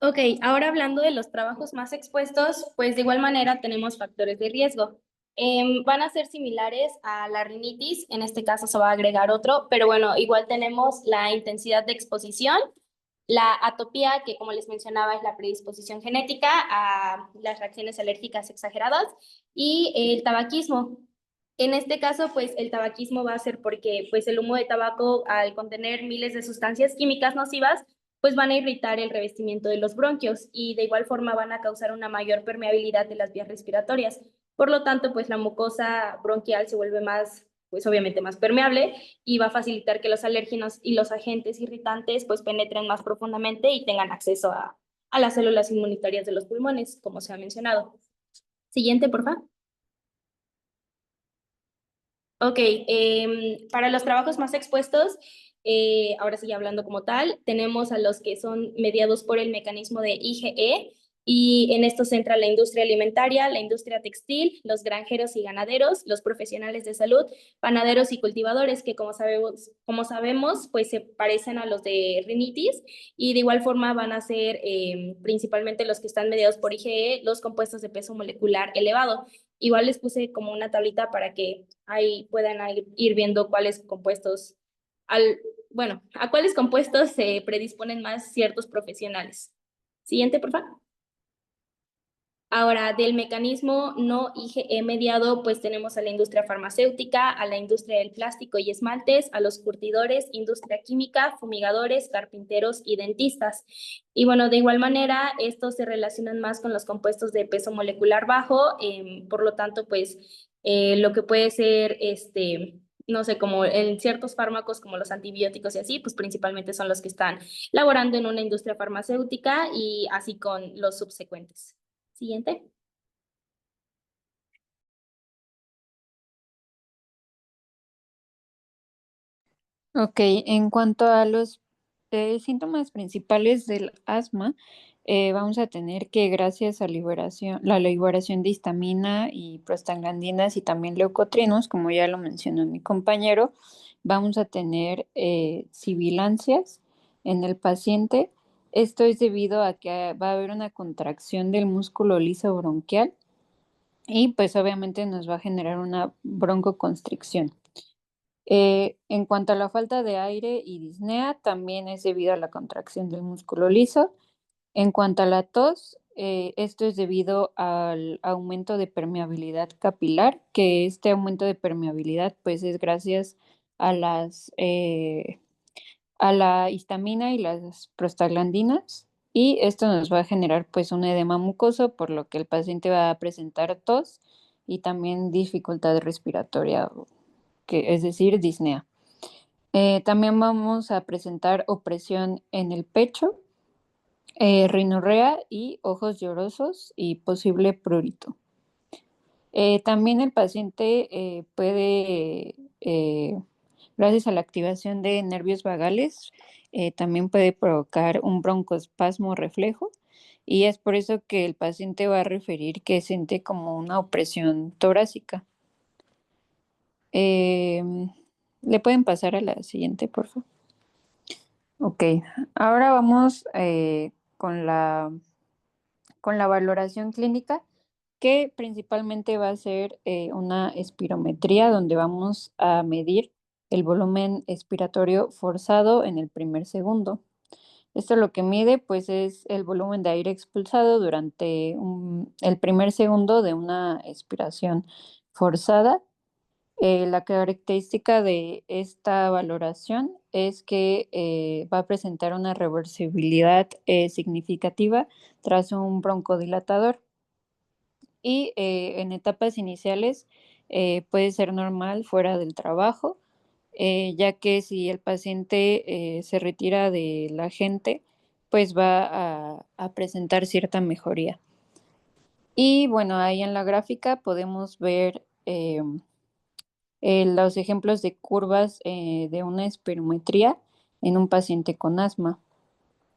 Ok, ahora hablando de los trabajos más expuestos, pues de igual manera tenemos factores de riesgo. Van a ser similares a la rinitis, en este caso se va a agregar otro, pero bueno, igual tenemos la intensidad de exposición, la atopía, que como les mencionaba es la predisposición genética a las reacciones alérgicas exageradas, y el tabaquismo. En este caso, pues el tabaquismo va a ser porque pues el humo de tabaco, al contener miles de sustancias químicas nocivas, pues van a irritar el revestimiento de los bronquios y de igual forma van a causar una mayor permeabilidad de las vías respiratorias. Por lo tanto, pues la mucosa bronquial se vuelve más, pues obviamente más permeable y va a facilitar que los alérgenos y los agentes irritantes pues penetren más profundamente y tengan acceso a las células inmunitarias de los pulmones, como se ha mencionado. Siguiente, por favor. Ok, para los trabajos más expuestos, ahora sí hablando como tal, tenemos a los que son mediados por el mecanismo de IgE y en esto se entra la industria alimentaria, la industria textil, los granjeros y ganaderos, los profesionales de salud, panaderos y cultivadores que como sabemos, pues se parecen a los de rinitis y de igual forma van a ser principalmente los que están mediados por IgE, los compuestos de peso molecular elevado. Igual les puse como una tablita para que ahí puedan ir viendo cuáles compuestos, bueno, a cuáles compuestos se predisponen más ciertos profesionales. Siguiente, por favor. Ahora, del mecanismo no IgE mediado, pues tenemos a la industria farmacéutica, a la industria del plástico y esmaltes, a los curtidores, industria química, fumigadores, carpinteros y dentistas. Y bueno, de igual manera, estos se relacionan más con los compuestos de peso molecular bajo, por lo tanto, pues lo que puede ser, no sé, como en ciertos fármacos como los antibióticos y así, pues principalmente son los que están laborando en una industria farmacéutica y así con los subsecuentes. Siguiente. Ok, en cuanto a los síntomas principales del asma, vamos a tener que gracias a la liberación de histamina y prostaglandinas y también leucotrienos, como ya lo mencionó mi compañero, vamos a tener sibilancias en el paciente. Esto es debido a que va a haber una contracción del músculo liso bronquial y pues obviamente nos va a generar una broncoconstricción. En cuanto a la falta de aire y disnea, también es debido a la contracción del músculo liso. En cuanto a la tos, esto es debido al aumento de permeabilidad capilar, que este aumento de permeabilidad pues es gracias a a la histamina y las prostaglandinas, y esto nos va a generar pues un edema mucoso, por lo que el paciente va a presentar tos y también dificultad respiratoria, que es decir, disnea. También vamos a presentar opresión en el pecho, rinorrea y ojos llorosos y posible prurito. También el paciente gracias a la activación de nervios vagales, también puede provocar un broncoespasmo reflejo y es por eso que el paciente va a referir que siente como una opresión torácica. ¿Le pueden pasar a la siguiente, por favor? Ok, ahora vamos con la valoración clínica, que principalmente va a ser una espirometría donde vamos a medir el volumen expiratorio forzado en el primer segundo. Esto lo que mide pues es el volumen de aire expulsado durante el primer segundo de una expiración forzada. La característica de esta valoración es que va a presentar una reversibilidad significativa tras un broncodilatador y en etapas iniciales puede ser normal fuera del trabajo, ya que si el paciente se retira de la gente, pues va a presentar cierta mejoría. Y bueno, ahí en la gráfica podemos ver los ejemplos de curvas de una espirometría en un paciente con asma.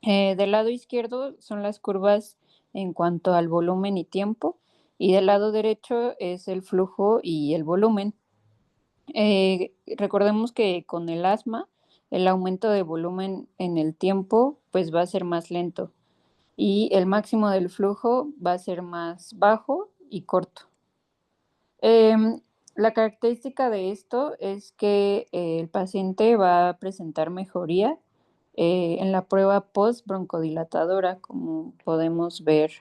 Del lado izquierdo son las curvas en cuanto al volumen y tiempo, y del lado derecho es el flujo y el volumen. Recordemos que con el asma, el aumento de volumen en el tiempo pues va a ser más lento. y el máximo del flujo va a ser más bajo y corto. La característica de esto es que el paciente va a presentar mejoría en la prueba post-broncodilatadora, como podemos ver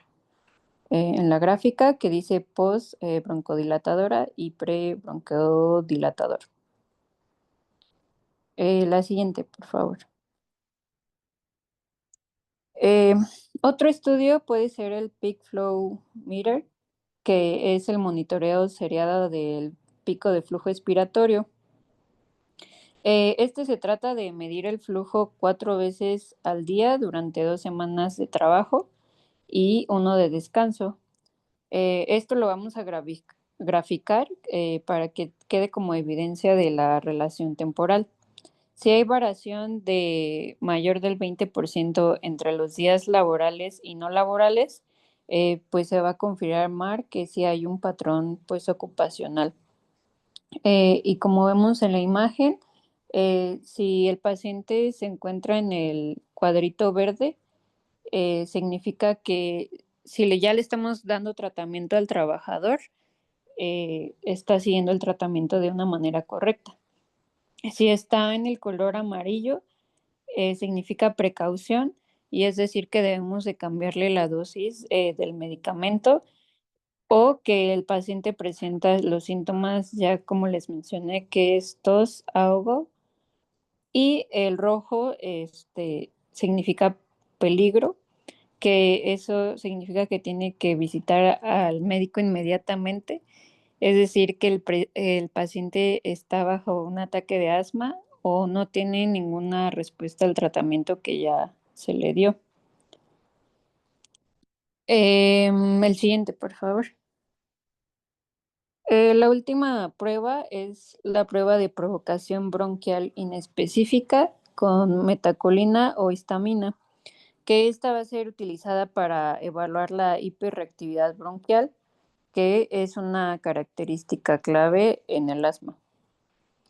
en la gráfica que dice post-broncodilatadora y pre-broncodilatador. La siguiente, por favor. Otro estudio puede ser el Peak Flow Meter, que es el monitoreo seriado del pico de flujo expiratorio. Este se trata de medir el flujo 4 veces al día durante 2 semanas de trabajo y 1 de descanso. Esto lo vamos a graficar para que quede como evidencia de la relación temporal. Si hay variación de mayor del 20% entre los días laborales y no laborales, pues se va a confirmar que sí hay un patrón pues ocupacional. Y como vemos en la imagen, si el paciente se encuentra en el cuadrito verde, significa que si ya le estamos dando tratamiento al trabajador, está siguiendo el tratamiento de una manera correcta. Si está en el color amarillo, significa precaución y es decir que debemos de cambiarle la dosis del medicamento o que el paciente presenta los síntomas ya como les mencioné, que es tos, ahogo, y el rojo significa peligro, que eso significa que tiene que visitar al médico inmediatamente, es decir, que el paciente está bajo un ataque de asma o no tiene ninguna respuesta al tratamiento que ya se le dio. El siguiente, por favor. La última prueba es la prueba de provocación bronquial inespecífica con metacolina o histamina, que esta va a ser utilizada para evaluar la hiperreactividad bronquial, que es una característica clave en el asma.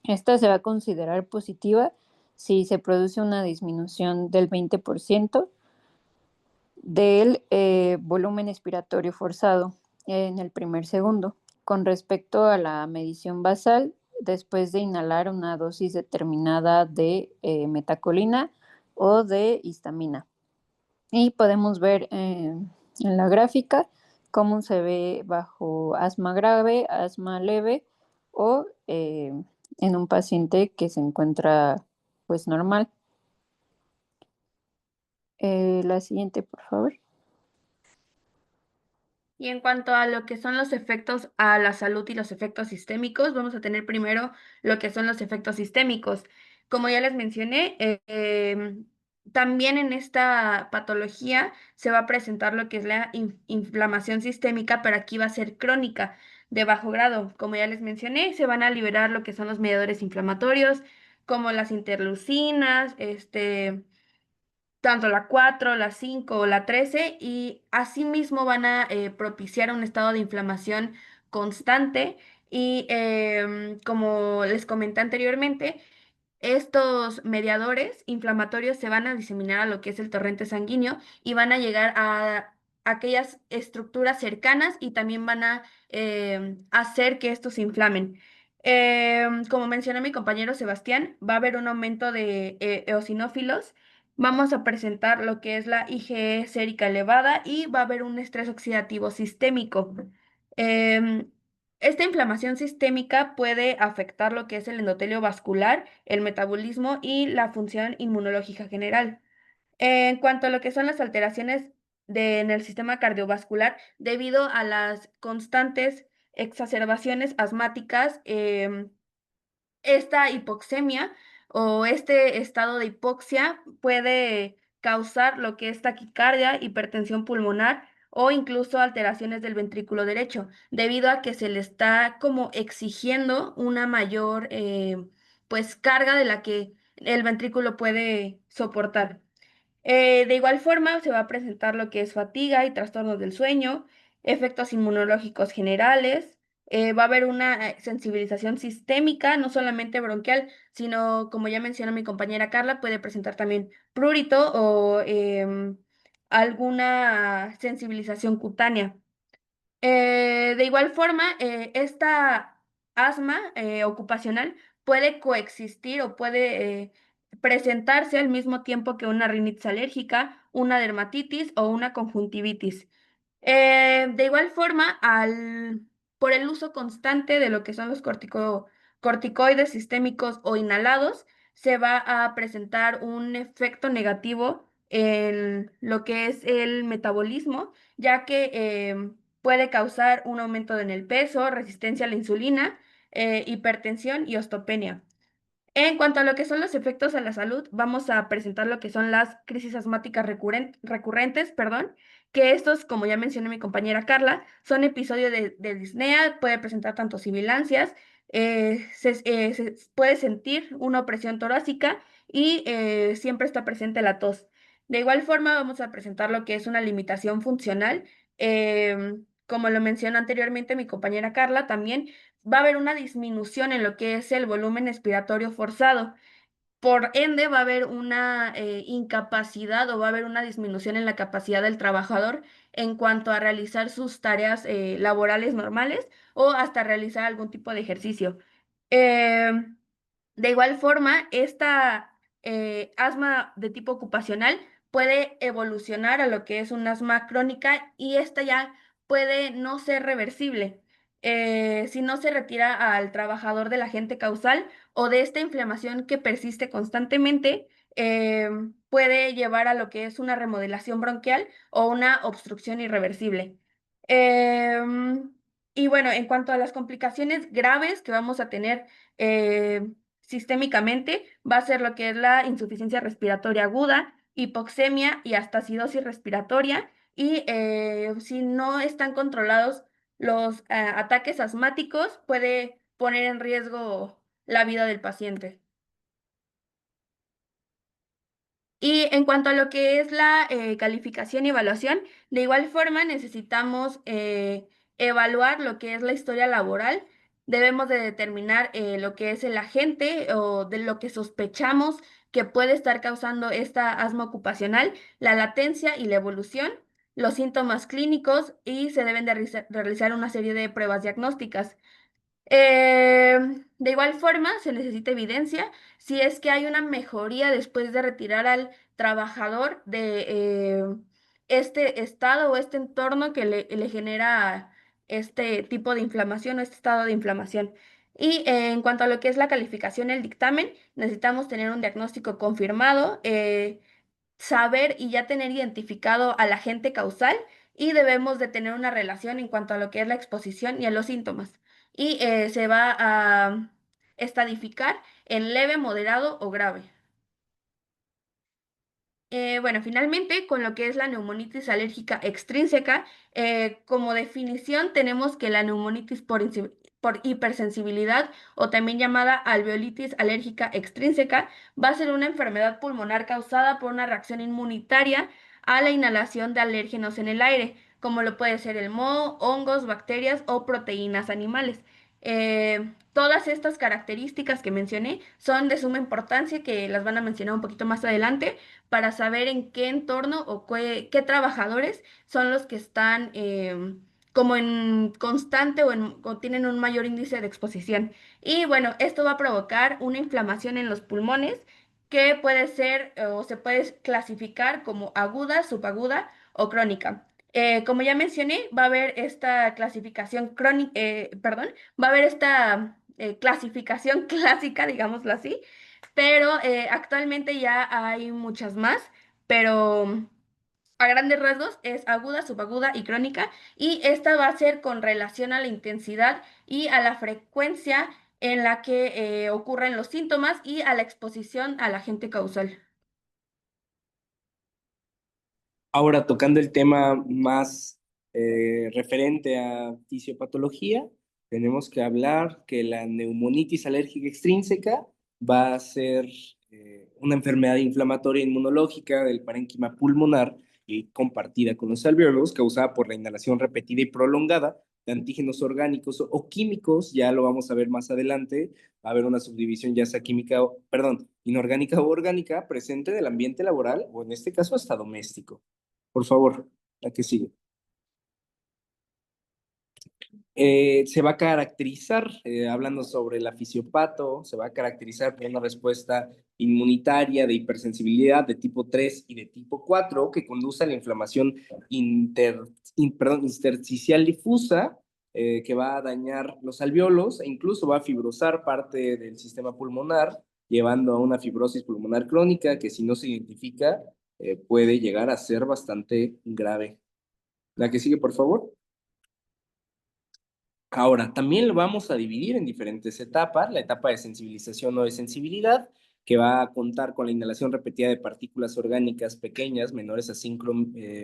Esta se va a considerar positiva si se produce una disminución del 20% del volumen expiratorio forzado en el primer segundo, con respecto a la medición basal después de inhalar una dosis determinada de metacolina o de histamina. Y podemos ver en la gráfica cómo se ve bajo asma grave, asma leve o en un paciente que se encuentra pues normal. La siguiente, por favor. Y en cuanto a lo que son los efectos a la salud y los efectos sistémicos, vamos a tener primero lo que son los efectos sistémicos. Como ya les mencioné, también en esta patología se va a presentar lo que es la inflamación sistémica, pero aquí va a ser crónica, de bajo grado. Como ya les mencioné, se van a liberar lo que son los mediadores inflamatorios, como las interleucinas, tanto la 4, la 5 o la 13, y asimismo van a propiciar un estado de inflamación constante y como les comenté anteriormente, estos mediadores inflamatorios se van a diseminar a lo que es el torrente sanguíneo y van a llegar a aquellas estructuras cercanas y también van a hacer que estos se inflamen. Como mencionó mi compañero Sebastián, va a haber un aumento de eosinófilos. Vamos a presentar lo que es la IgE sérica elevada y va a haber un estrés oxidativo sistémico. Em, Esta inflamación sistémica puede afectar lo que es el endotelio vascular, el metabolismo y la función inmunológica general. En cuanto a lo que son las alteraciones en el sistema cardiovascular, debido a las constantes exacerbaciones asmáticas, esta hipoxemia o este estado de hipoxia puede causar lo que es taquicardia, hipertensión pulmonar o incluso alteraciones del ventrículo derecho, debido a que se le está como exigiendo una mayor pues carga de la que el ventrículo puede soportar. De igual forma, se va a presentar lo que es fatiga y trastornos del sueño, efectos inmunológicos generales, va a haber una sensibilización sistémica, no solamente bronquial, sino, como ya mencionó mi compañera Carla, puede presentar también prurito o alguna sensibilización cutánea. De igual forma, esta asma ocupacional puede coexistir o puede presentarse al mismo tiempo que una rinitis alérgica, una dermatitis o una conjuntivitis. De igual forma, por el uso constante de lo que son los corticoides sistémicos o inhalados, se va a presentar un efecto negativo en lo que es el metabolismo, ya que puede causar un aumento en el peso, resistencia a la insulina, hipertensión y osteopenia. En cuanto a lo que son los efectos a la salud, vamos a presentar lo que son las crisis asmáticas recurrentes, perdón, que estos, como ya mencionó mi compañera Carla, son episodios de disnea, puede presentar tanto sibilancias, se puede sentir una opresión torácica y siempre está presente la tos. De igual forma, vamos a presentar lo que es una limitación funcional. Como lo mencionó anteriormente mi compañera Carla, también va a haber una disminución en lo que es el volumen expiratorio forzado. Por ende, va a haber una incapacidad o va a haber una disminución en la capacidad del trabajador en cuanto a realizar sus tareas laborales normales o hasta realizar algún tipo de ejercicio. Eh, de igual forma, esta asma de tipo ocupacional puede evolucionar a lo que es un asma crónica y esta ya puede no ser reversible si no se retira al trabajador del agente causal o de esta inflamación que persiste constantemente, eh, puede llevar a lo que es una remodelación bronquial o una obstrucción irreversible. Em, y bueno, en cuanto a las complicaciones graves que vamos a tener, eh, sistémicamente va a ser lo que es la insuficiencia respiratoria aguda, hipoxemia y hasta acidosis respiratoria. Y si no están controlados los ataques asmáticos, puede poner en riesgo la vida del paciente. Y en cuanto a lo que es la calificación y evaluación, de igual forma necesitamos evaluar lo que es la historia laboral. Debemos de determinar lo que es el agente o de lo que sospechamos que puede estar causando esta asma ocupacional, la latencia y la evolución, los síntomas clínicos y se deben de realizar una serie de pruebas diagnósticas. De igual forma, se necesita evidencia si es que hay una mejoría después de retirar al trabajador de este estado o este entorno que le genera este tipo de inflamación o este estado de inflamación. Y en cuanto a lo que es la calificación, el dictamen, necesitamos tener un diagnóstico confirmado, saber y ya tener identificado al agente causal y debemos de tener una relación en cuanto a lo que es la exposición y a los síntomas. Y se va a estadificar en leve, moderado o grave. Bueno, finalmente, con lo que es la neumonitis alérgica extrínseca, como definición tenemos que la neumonitis por hipersensibilidad o también llamada alveolitis alérgica extrínseca va a ser una enfermedad pulmonar causada por una reacción inmunitaria a la inhalación de alérgenos en el aire, como lo puede ser el moho, hongos, bacterias o proteínas animales. Todas estas características que mencioné son de suma importancia que las van a mencionar un poquito más adelante para saber en qué entorno o qué trabajadores son los que están como en constante o tienen un mayor índice de exposición. Y bueno, esto va a provocar una inflamación en los pulmones que puede ser o se puede clasificar como aguda, subaguda o crónica. Como ya mencioné, va a haber esta clasificación crónica, perdón, va a haber esta clasificación clásica, digámoslo así, pero actualmente ya hay muchas más, pero a grandes rasgos es aguda, subaguda y crónica, y esta va a ser con relación a la intensidad y a la frecuencia en la que ocurren los síntomas y a la exposición al agente causal. Ahora, tocando el tema más referente a fisiopatología, tenemos que hablar que la neumonitis alérgica extrínseca va a ser una enfermedad inflamatoria inmunológica del parénquima pulmonar y compartida con los alvéolos, causada por la inhalación repetida y prolongada de antígenos orgánicos o químicos. Ya lo vamos a ver más adelante. Va a haber una subdivisión ya sea química, perdón, inorgánica o orgánica presente del ambiente laboral o en este caso hasta doméstico. Por favor, la que sigue. Se va a caracterizar, hablando sobre la fisiopato, se va a caracterizar por una respuesta inmunitaria de hipersensibilidad de tipo 3 y de tipo 4 que conduce a la inflamación intersticial difusa, que va a dañar los alvéolos e incluso va a fibrosar parte del sistema pulmonar, llevando a una fibrosis pulmonar crónica que si no se identifica puede llegar a ser bastante grave. La que sigue, por favor. Ahora, también lo vamos a dividir en diferentes etapas. La etapa de sensibilización o de sensibilidad, que va a contar con la inhalación repetida de partículas orgánicas pequeñas, menores a 5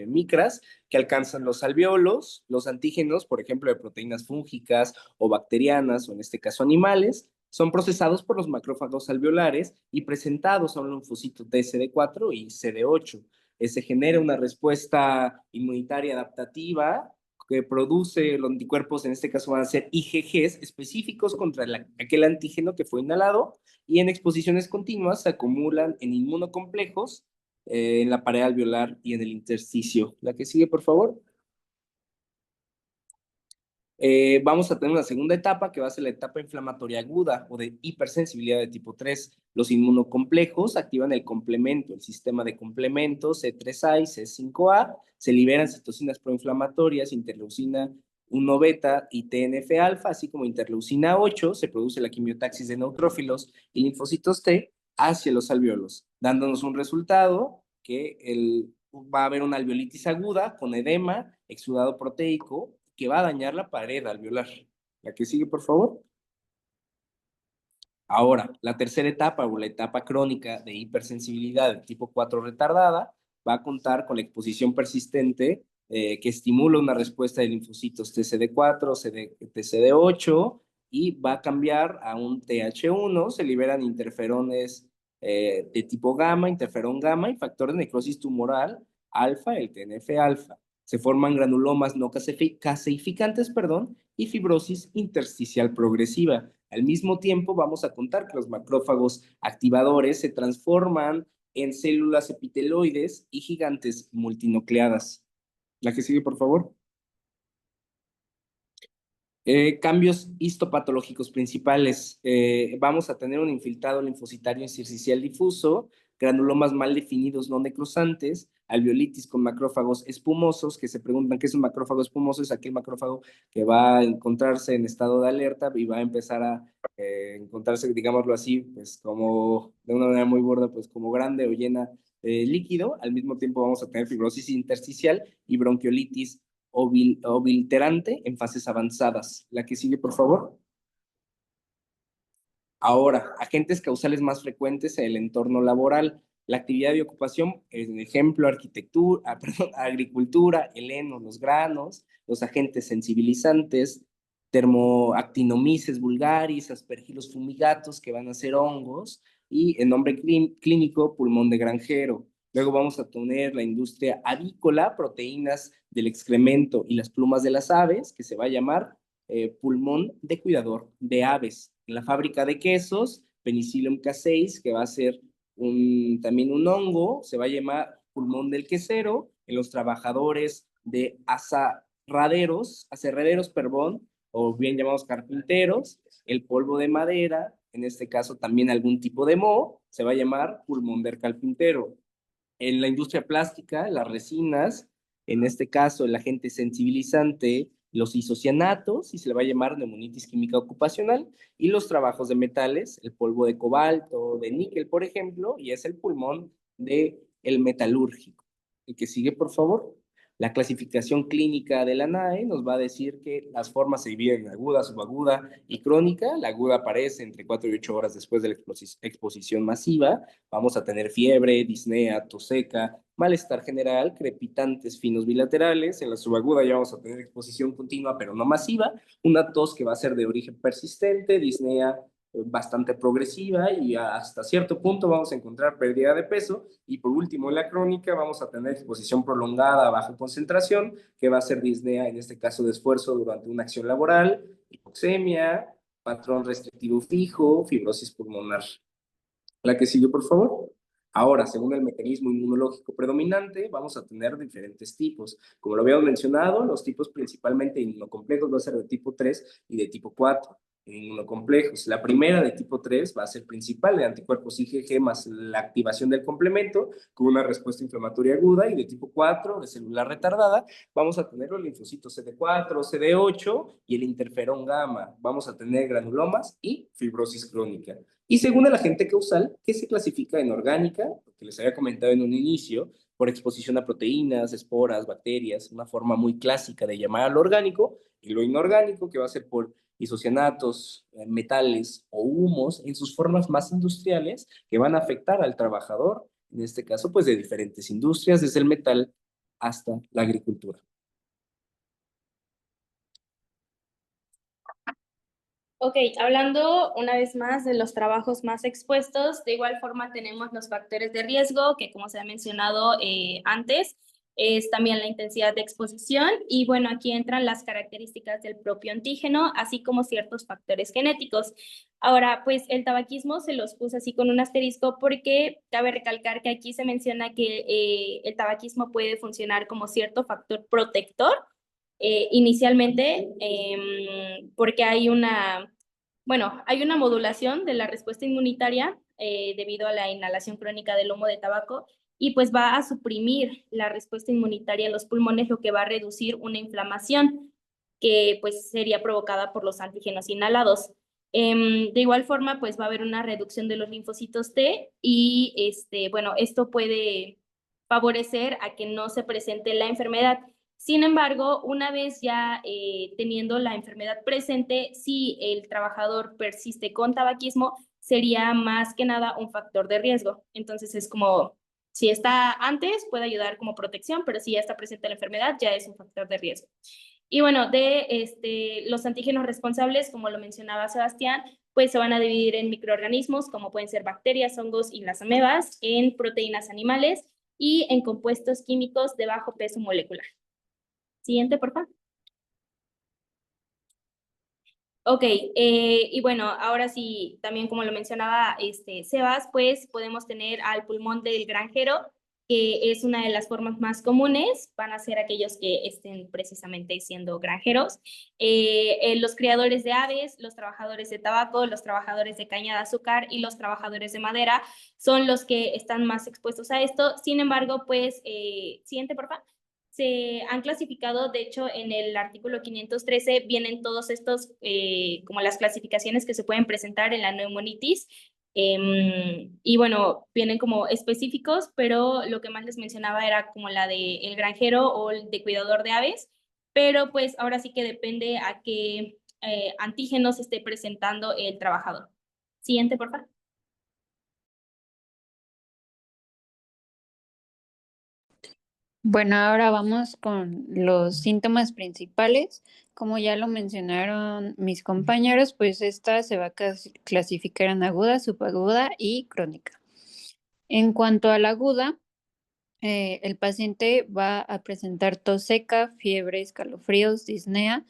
micras, que alcanzan los alvéolos, los antígenos, por ejemplo, de proteínas fúngicas o bacterianas, o en este caso animales, son procesados por los macrófagos alveolares y presentados a un linfocito TCD4 y CD8. Se genera una respuesta inmunitaria adaptativa que produce los anticuerpos, en este caso van a ser IgGs específicos contra aquel antígeno que fue inhalado, y en exposiciones continuas se acumulan en inmunocomplejos en la pared alveolar y en el intersticio. La que sigue, por favor. Vamos a tener una segunda etapa que va a ser la etapa inflamatoria aguda o de hipersensibilidad de tipo 3. Los inmunocomplejos activan el complemento, el sistema de complementos C3A y C5A, se liberan citocinas proinflamatorias, interleucina 1 beta y TNF-alfa, así como interleucina 8, se produce la quimiotaxis de neutrófilos y linfocitos T hacia los alvéolos, dándonos un resultado que va a haber una alveolitis aguda con edema, exudado proteico, que va a dañar la pared alveolar. La que sigue, por favor. Ahora, la tercera etapa o la etapa crónica de hipersensibilidad de tipo 4 retardada va a contar con la exposición persistente que estimula una respuesta de linfocitos TCD4, TCD8 y va a cambiar a un TH1, se liberan interferones de tipo gamma, interferón gamma y factor de necrosis tumoral alfa, el TNF-alfa. Se forman granulomas no caseificantes, perdón, y fibrosis intersticial progresiva. Al mismo tiempo, vamos a contar que los macrófagos activadores se transforman en células epiteloides y gigantes multinucleadas. La que sigue, por favor. Cambios histopatológicos principales. Vamos a tener un infiltrado linfocitario intersticial difuso, granulomas mal definidos no necrosantes, alveolitis con macrófagos espumosos, que se preguntan qué es un macrófago espumoso. Es aquel macrófago que va a encontrarse en estado de alerta y va a empezar a encontrarse, digámoslo así, pues como de una manera muy gorda, pues como grande o llena de líquido. Al mismo tiempo vamos a tener fibrosis intersticial y bronquiolitis obliterante en fases avanzadas. La que sigue, por favor. Ahora, agentes causales más frecuentes en el entorno laboral. La actividad de ocupación, en ejemplo, arquitectura, agricultura, el heno, los granos, los agentes sensibilizantes, termoactinomices vulgaris, aspergilos fumigatos, que van a ser hongos, y en nombre clínico, pulmón de granjero. Luego vamos a tener la industria avícola, proteínas del excremento y las plumas de las aves, que se va a llamar pulmón de cuidador de aves. En la fábrica de quesos, Penicillium casei, que va a ser también un hongo, se va a llamar pulmón del quesero. En los trabajadores de aserraderos, perdón, o bien llamados carpinteros, el polvo de madera, en este caso también algún tipo de moho, se va a llamar pulmón del carpintero. En la industria plástica, las resinas, en este caso el agente sensibilizante, los isocianatos, y se le va a llamar neumonitis química ocupacional, y los trabajos de metales, el polvo de cobalto, de níquel, por ejemplo, y es el pulmón del metalúrgico. El que sigue, por favor. La clasificación clínica de la NAE nos va a decir que las formas se dividen en aguda, subaguda y crónica. La aguda aparece entre 4 y 8 horas después de la exposición masiva. Vamos a tener fiebre, disnea, tos seca, malestar general, crepitantes finos bilaterales. En la subaguda ya vamos a tener exposición continua pero no masiva, una tos que va a ser de origen persistente, disnea bastante progresiva y hasta cierto punto vamos a encontrar pérdida de peso. Y por último, en la crónica vamos a tener exposición prolongada a baja concentración, que va a ser disnea, en este caso de esfuerzo durante una acción laboral, hipoxemia, patrón restrictivo fijo, fibrosis pulmonar. La que sigue, por favor. Ahora, según el mecanismo inmunológico predominante, vamos a tener diferentes tipos. Como lo habíamos mencionado, los tipos principalmente inmunocomplejos van a ser de tipo 3 y de tipo 4. Inmunocomplejos. La primera de tipo 3 va a ser principal de anticuerpos IgG más la activación del complemento con una respuesta inflamatoria aguda, y de tipo 4 de celular retardada vamos a tener los linfocitos CD4, CD8 y el interferón gamma. Vamos a tener granulomas y fibrosis crónica. Y según el agente causal, que se clasifica en orgánica, que les había comentado en un inicio, por exposición a proteínas, esporas, bacterias, una forma muy clásica de llamar al orgánico, y lo inorgánico, que va a ser por isocianatos, metales o humos en sus formas más industriales que van a afectar al trabajador, en este caso, pues de diferentes industrias, desde el metal hasta la agricultura. Ok, hablando una vez más de los trabajos más expuestos, de igual forma tenemos los factores de riesgo, que como se ha mencionado antes, es también la intensidad de exposición y bueno, aquí entran las características del propio antígeno, así como ciertos factores genéticos. Ahora, pues el tabaquismo se los puse así con un asterisco porque cabe recalcar que aquí se menciona que el tabaquismo puede funcionar como cierto factor protector inicialmente, porque hay una modulación de la respuesta inmunitaria debido a la inhalación crónica del humo de tabaco y pues va a suprimir la respuesta inmunitaria en los pulmones, lo que va a reducir una inflamación que pues sería provocada por los antígenos inhalados. De igual forma, pues va a haber una reducción de los linfocitos T y esto puede favorecer a que no se presente la enfermedad. Sin embargo, una vez ya teniendo la enfermedad presente, si el trabajador persiste con tabaquismo, sería más que nada un factor de riesgo. Entonces es como, si está antes, puede ayudar como protección, pero si ya está presente la enfermedad, ya es un factor de riesgo. Y bueno, de los antígenos responsables, como lo mencionaba Sebastián, pues se van a dividir en microorganismos, como pueden ser bacterias, hongos y las amebas, en proteínas animales y en compuestos químicos de bajo peso molecular. Siguiente, por favor. Ok, y bueno, ahora sí, también como lo mencionaba Sebas, pues podemos tener al pulmón del granjero, que es una de las formas más comunes, van a ser aquellos que estén precisamente siendo granjeros, los criadores de aves, los trabajadores de tabaco, los trabajadores de caña de azúcar y los trabajadores de madera son los que están más expuestos a esto. Sin embargo, pues, siguiente, por favor. Se han clasificado, de hecho, en el artículo 513 vienen todos estos, como las clasificaciones que se pueden presentar en la neumonitis, y bueno, vienen como específicos, pero lo que más les mencionaba era como la de el granjero o el de cuidador de aves, pero pues ahora sí que depende a qué antígenos esté presentando el trabajador. Siguiente, por favor. Bueno, ahora vamos con los síntomas principales. Como ya lo mencionaron mis compañeros, pues esta se va a clasificar en aguda, subaguda y crónica. En cuanto a la aguda, el paciente va a presentar tos seca, fiebre, escalofríos, disnea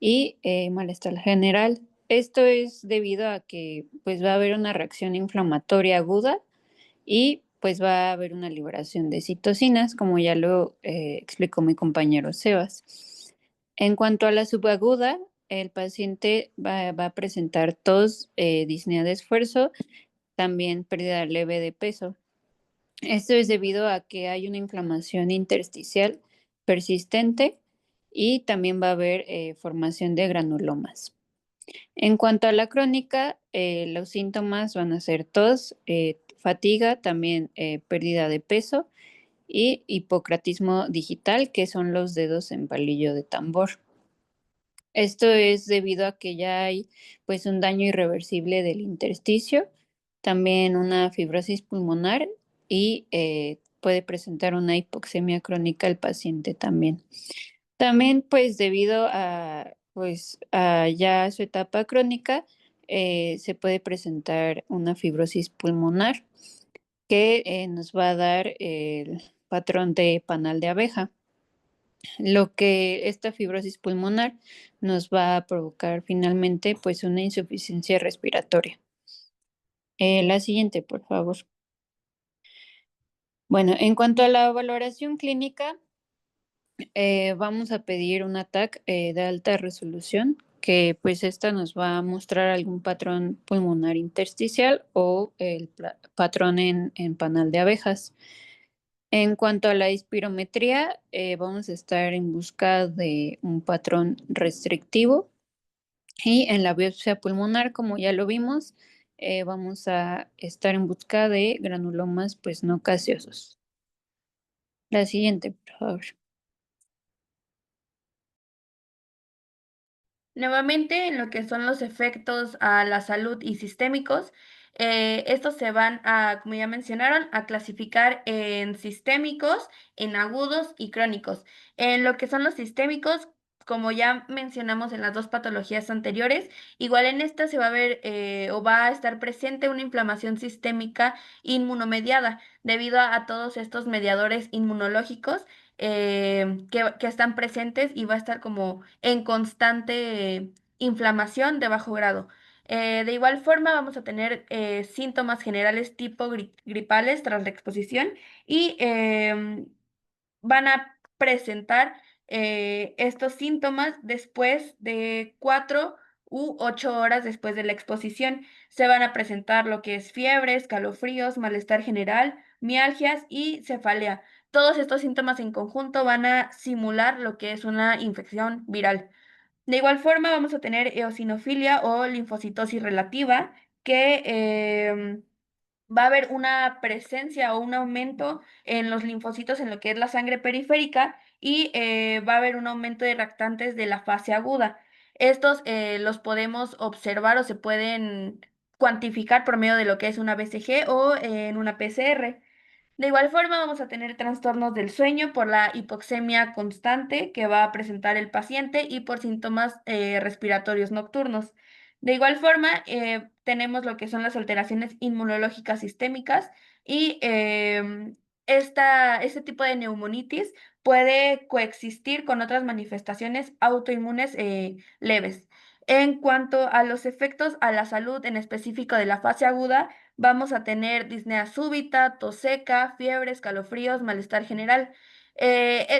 y malestar general. Esto es debido a que pues va a haber una reacción inflamatoria aguda y pues va a haber una liberación de citocinas, como ya lo explicó mi compañero Sebas. En cuanto a la subaguda, el paciente va a presentar tos, disnea de esfuerzo, también pérdida leve de peso. Esto es debido a que hay una inflamación intersticial persistente y también va a haber formación de granulomas. En cuanto a la crónica, los síntomas van a ser tos, fatiga, también pérdida de peso y hipocratismo digital, que son los dedos en palillo de tambor. Esto es debido a que ya hay pues un daño irreversible del intersticio, también una fibrosis pulmonar y puede presentar una hipoxemia crónica el paciente también. También pues debido a pues a ya su etapa crónica se puede presentar una fibrosis pulmonar que nos va a dar el patrón de panal de abeja, lo que esta fibrosis pulmonar nos va a provocar finalmente pues una insuficiencia respiratoria. La siguiente, por favor. Bueno, en cuanto a la valoración clínica, vamos a pedir un ATAC de alta resolución, que pues esta nos va a mostrar algún patrón pulmonar intersticial o el patrón en panal de abejas. En cuanto a la espirometría, vamos a estar en busca de un patrón restrictivo y en la biopsia pulmonar, como ya lo vimos, vamos a estar en busca de granulomas pues no gaseosos. La siguiente, por favor. Nuevamente, en lo que son los efectos a la salud y sistémicos, estos se van a, como ya mencionaron, a clasificar en sistémicos, en agudos y crónicos. En lo que son los sistémicos, como ya mencionamos en las dos patologías anteriores, igual en esta se va a ver o va a estar presente una inflamación sistémica inmunomediada debido a todos estos mediadores inmunológicos que están presentes y va a estar como en constante inflamación de bajo grado. De igual forma, vamos a tener síntomas generales tipo gripales tras la exposición y van a presentar estos síntomas después de 4 u 8 horas después de la exposición. Se van a presentar lo que es fiebre, escalofríos, malestar general, mialgias y cefalea. Todos estos síntomas en conjunto van a simular lo que es una infección viral. De igual forma, vamos a tener eosinofilia o linfocitosis relativa, que va a haber una presencia o un aumento en los linfocitos en lo que es la sangre periférica y va a haber un aumento de reactantes de la fase aguda. Estos los podemos observar o se pueden cuantificar por medio de lo que es una BCG o en una PCR. De igual forma, vamos a tener trastornos del sueño por la hipoxemia constante que va a presentar el paciente y por síntomas respiratorios nocturnos. De igual forma, tenemos lo que son las alteraciones inmunológicas sistémicas y este tipo de neumonitis puede coexistir con otras manifestaciones autoinmunes leves. En cuanto a los efectos a la salud en específico de la fase aguda, vamos a tener disnea súbita, tos seca, fiebre, escalofríos, malestar general.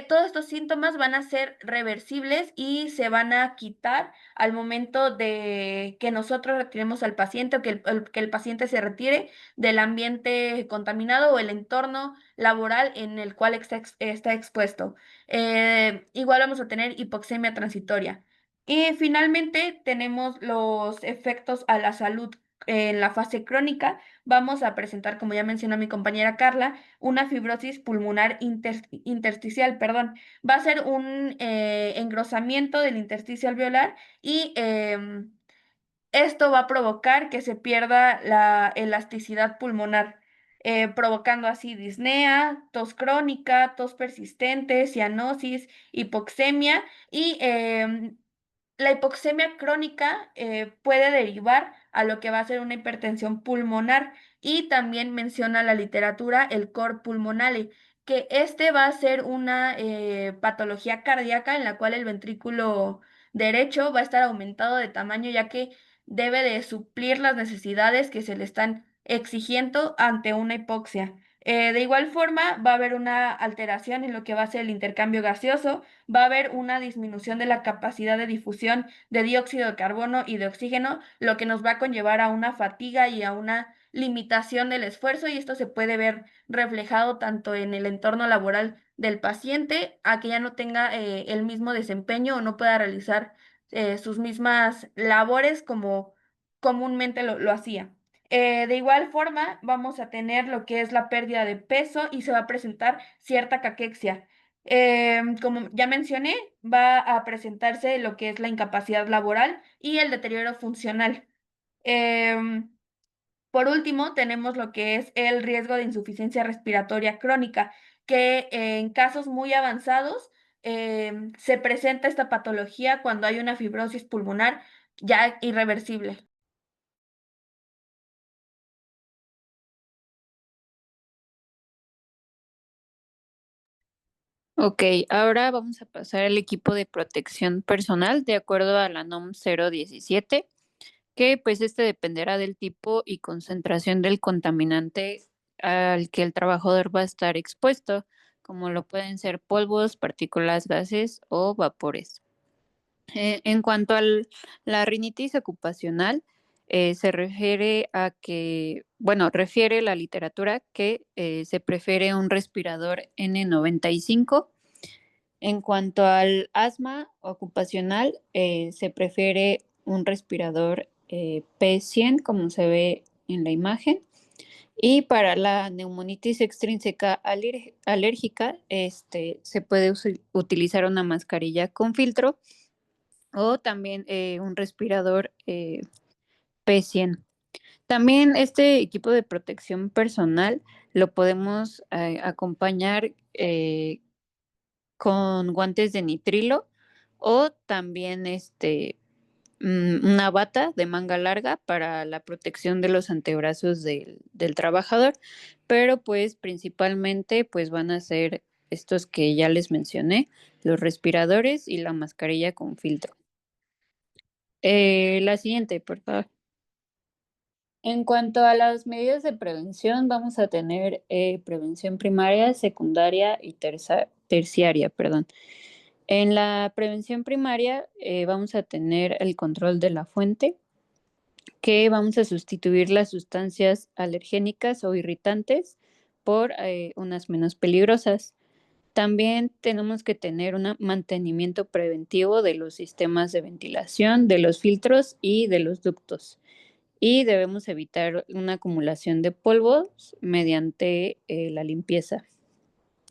Todos estos síntomas van a ser reversibles y se van a quitar al momento de que nosotros retiremos al paciente o que el paciente se retire del ambiente contaminado o el entorno laboral en el cual está expuesto. Igual vamos a tener hipoxemia transitoria. Y finalmente tenemos los efectos a la salud en la fase crónica. Vamos a presentar, como ya mencionó mi compañera Carla, una fibrosis pulmonar intersticial, perdón. Va a ser un engrosamiento del intersticio alveolar y esto va a provocar que se pierda la elasticidad pulmonar, provocando así disnea, tos crónica, tos persistente, cianosis, hipoxemia y la hipoxemia crónica puede derivar a lo que va a ser una hipertensión pulmonar y también menciona la literatura el cor pulmonale, que este va a ser una patología cardíaca en la cual el ventrículo derecho va a estar aumentado de tamaño ya que debe de suplir las necesidades que se le están exigiendo ante una hipoxia. De igual forma, va a haber una alteración en lo que va a ser el intercambio gaseoso, va a haber una disminución de la capacidad de difusión de dióxido de carbono y de oxígeno, lo que nos va a conllevar a una fatiga y a una limitación del esfuerzo, y esto se puede ver reflejado tanto en el entorno laboral del paciente, a que ya no tenga el mismo desempeño o no pueda realizar sus mismas labores como comúnmente lo hacía. De igual forma, vamos a tener lo que es la pérdida de peso y se va a presentar cierta caquexia. Como ya mencioné, va a presentarse lo que es la incapacidad laboral y el deterioro funcional. Em, por último, tenemos lo que es el riesgo de insuficiencia respiratoria crónica, que en casos muy avanzados se presenta esta patología cuando hay una fibrosis pulmonar ya irreversible. Ok, ahora vamos a pasar al equipo de protección personal de acuerdo a la NOM 017, que pues este dependerá del tipo y concentración del contaminante al que el trabajador va a estar expuesto, como lo pueden ser polvos, partículas, gases o vapores. En cuanto a la rinitis ocupacional, se refiere a que, bueno, refiere la literatura que se prefiere un respirador N95. En cuanto al asma ocupacional, se prefiere un respirador P100, como se ve en la imagen. Y para la neumonitis extrínseca alérgica, se puede utilizar una mascarilla con filtro o también un respirador P100. También este equipo de protección personal lo podemos acompañar con guantes de nitrilo o también una bata de manga larga para la protección de los antebrazos del trabajador, pero pues principalmente pues van a ser estos que ya les mencioné, los respiradores y la mascarilla con filtro. La siguiente, por favor. En cuanto a las medidas de prevención, vamos a tener prevención primaria, secundaria y terciaria, perdón. En la prevención primaria vamos a tener el control de la fuente, que vamos a sustituir las sustancias alergénicas o irritantes por unas menos peligrosas. También tenemos que tener un mantenimiento preventivo de los sistemas de ventilación, de los filtros y de los ductos. Y debemos evitar una acumulación de polvos mediante la limpieza.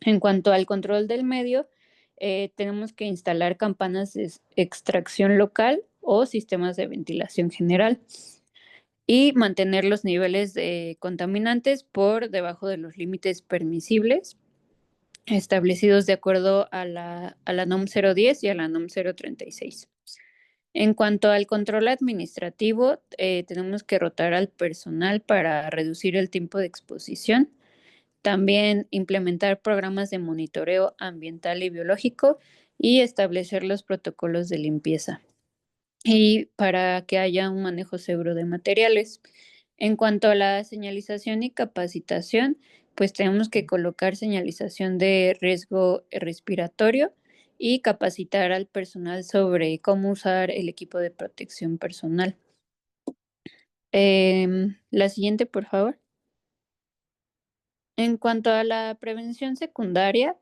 En cuanto al control del medio, tenemos que instalar campanas de extracción local o sistemas de ventilación general y mantener los niveles de contaminantes por debajo de los límites permisibles establecidos de acuerdo a la NOM 010 y a la NOM 036. En cuanto al control administrativo, tenemos que rotar al personal para reducir el tiempo de exposición. También implementar programas de monitoreo ambiental y biológico y establecer los protocolos de limpieza. Y para que haya un manejo seguro de materiales. En cuanto a la señalización y capacitación, pues tenemos que colocar señalización de riesgo respiratorio y capacitar al personal sobre cómo usar el equipo de protección personal. La siguiente, por favor. En cuanto a la prevención secundaria,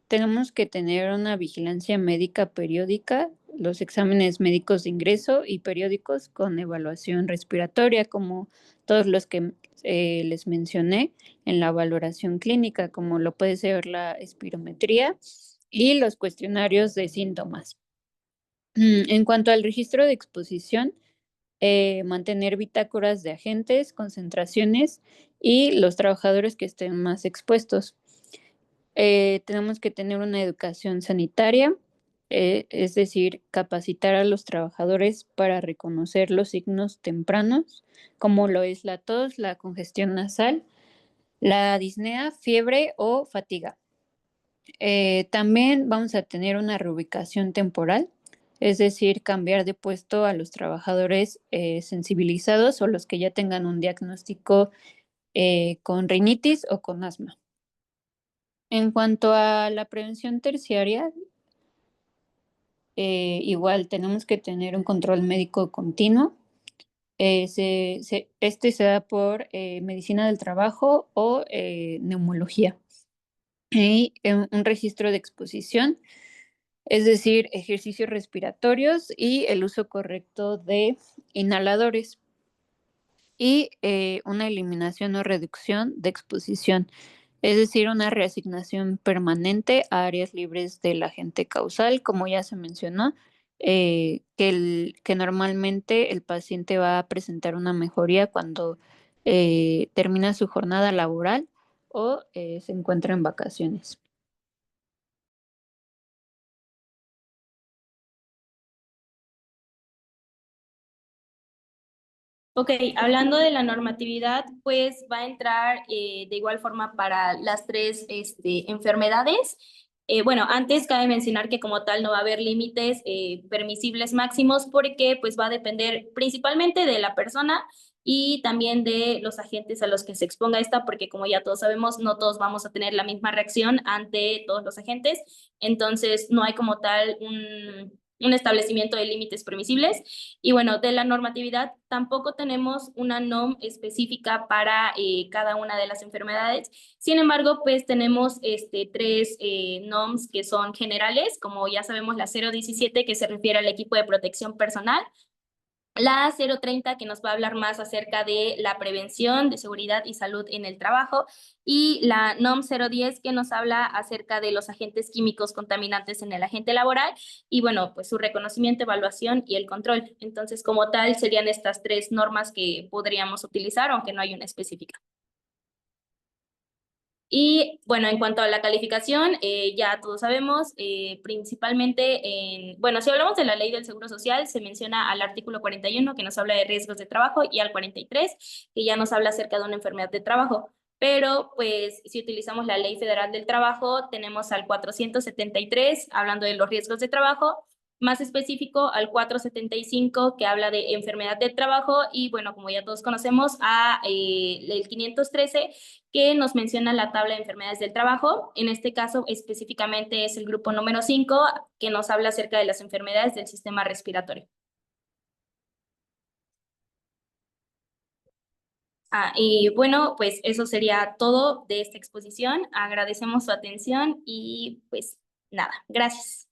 tenemos que tener una vigilancia médica periódica, los exámenes médicos de ingreso y periódicos con evaluación respiratoria, como todos los que les mencioné en la valoración clínica, como lo puede ser la espirometría y los cuestionarios de síntomas. En cuanto al registro de exposición, mantener bitácoras de agentes, concentraciones y los trabajadores que estén más expuestos. Tenemos que tener una educación sanitaria, es decir, capacitar a los trabajadores para reconocer los signos tempranos, como lo es la tos, la congestión nasal, la disnea, fiebre o fatiga. También vamos a tener una reubicación temporal, es decir, cambiar de puesto a los trabajadores sensibilizados o los que ya tengan un diagnóstico con rinitis o con asma. En cuanto a la prevención terciaria, igual tenemos que tener un control médico continuo. Se da por medicina del trabajo o neumología. Y un registro de exposición, es decir, ejercicios respiratorios y el uso correcto de inhaladores. Y una eliminación o reducción de exposición, es decir, una reasignación permanente a áreas libres del agente causal, como ya se mencionó, que normalmente el paciente va a presentar una mejoría cuando termina su jornada laboral o se encuentra en vacaciones. Ok, hablando de la normatividad, pues va a entrar de igual forma para las tres enfermedades. Bueno, antes cabe mencionar que como tal no va a haber límites permisibles máximos porque pues va a depender principalmente de la persona y también de los agentes a los que se exponga esta, porque como ya todos sabemos, no todos vamos a tener la misma reacción ante todos los agentes, entonces no hay como tal un establecimiento de límites permisibles. Y bueno, de la normatividad tampoco tenemos una NOM específica para cada una de las enfermedades. Sin embargo, pues tenemos tres NOMs que son generales, como ya sabemos la 017 que se refiere al equipo de protección personal, la 030 que nos va a hablar más acerca de la prevención de seguridad y salud en el trabajo, y la NOM 010 que nos habla acerca de los agentes químicos contaminantes en el agente laboral y bueno, pues su reconocimiento, evaluación y el control. Entonces, como tal, serían estas tres normas que podríamos utilizar, aunque no hay una específica. Y bueno, en cuanto a la calificación, ya todos sabemos, principalmente bueno, si hablamos de la ley del Seguro Social, se menciona al artículo 41 que nos habla de riesgos de trabajo y al 43 que ya nos habla acerca de una enfermedad de trabajo. Pero pues si utilizamos la Ley Federal del Trabajo, tenemos al 473 hablando de los riesgos de trabajo, más específico al 475 que habla de enfermedad del trabajo y bueno, como ya todos conocemos, el 513 que nos menciona la tabla de enfermedades del trabajo. En este caso específicamente es el grupo número 5 que nos habla acerca de las enfermedades del sistema respiratorio. Y bueno, pues eso sería todo de esta exposición. Agradecemos su atención y pues nada, gracias.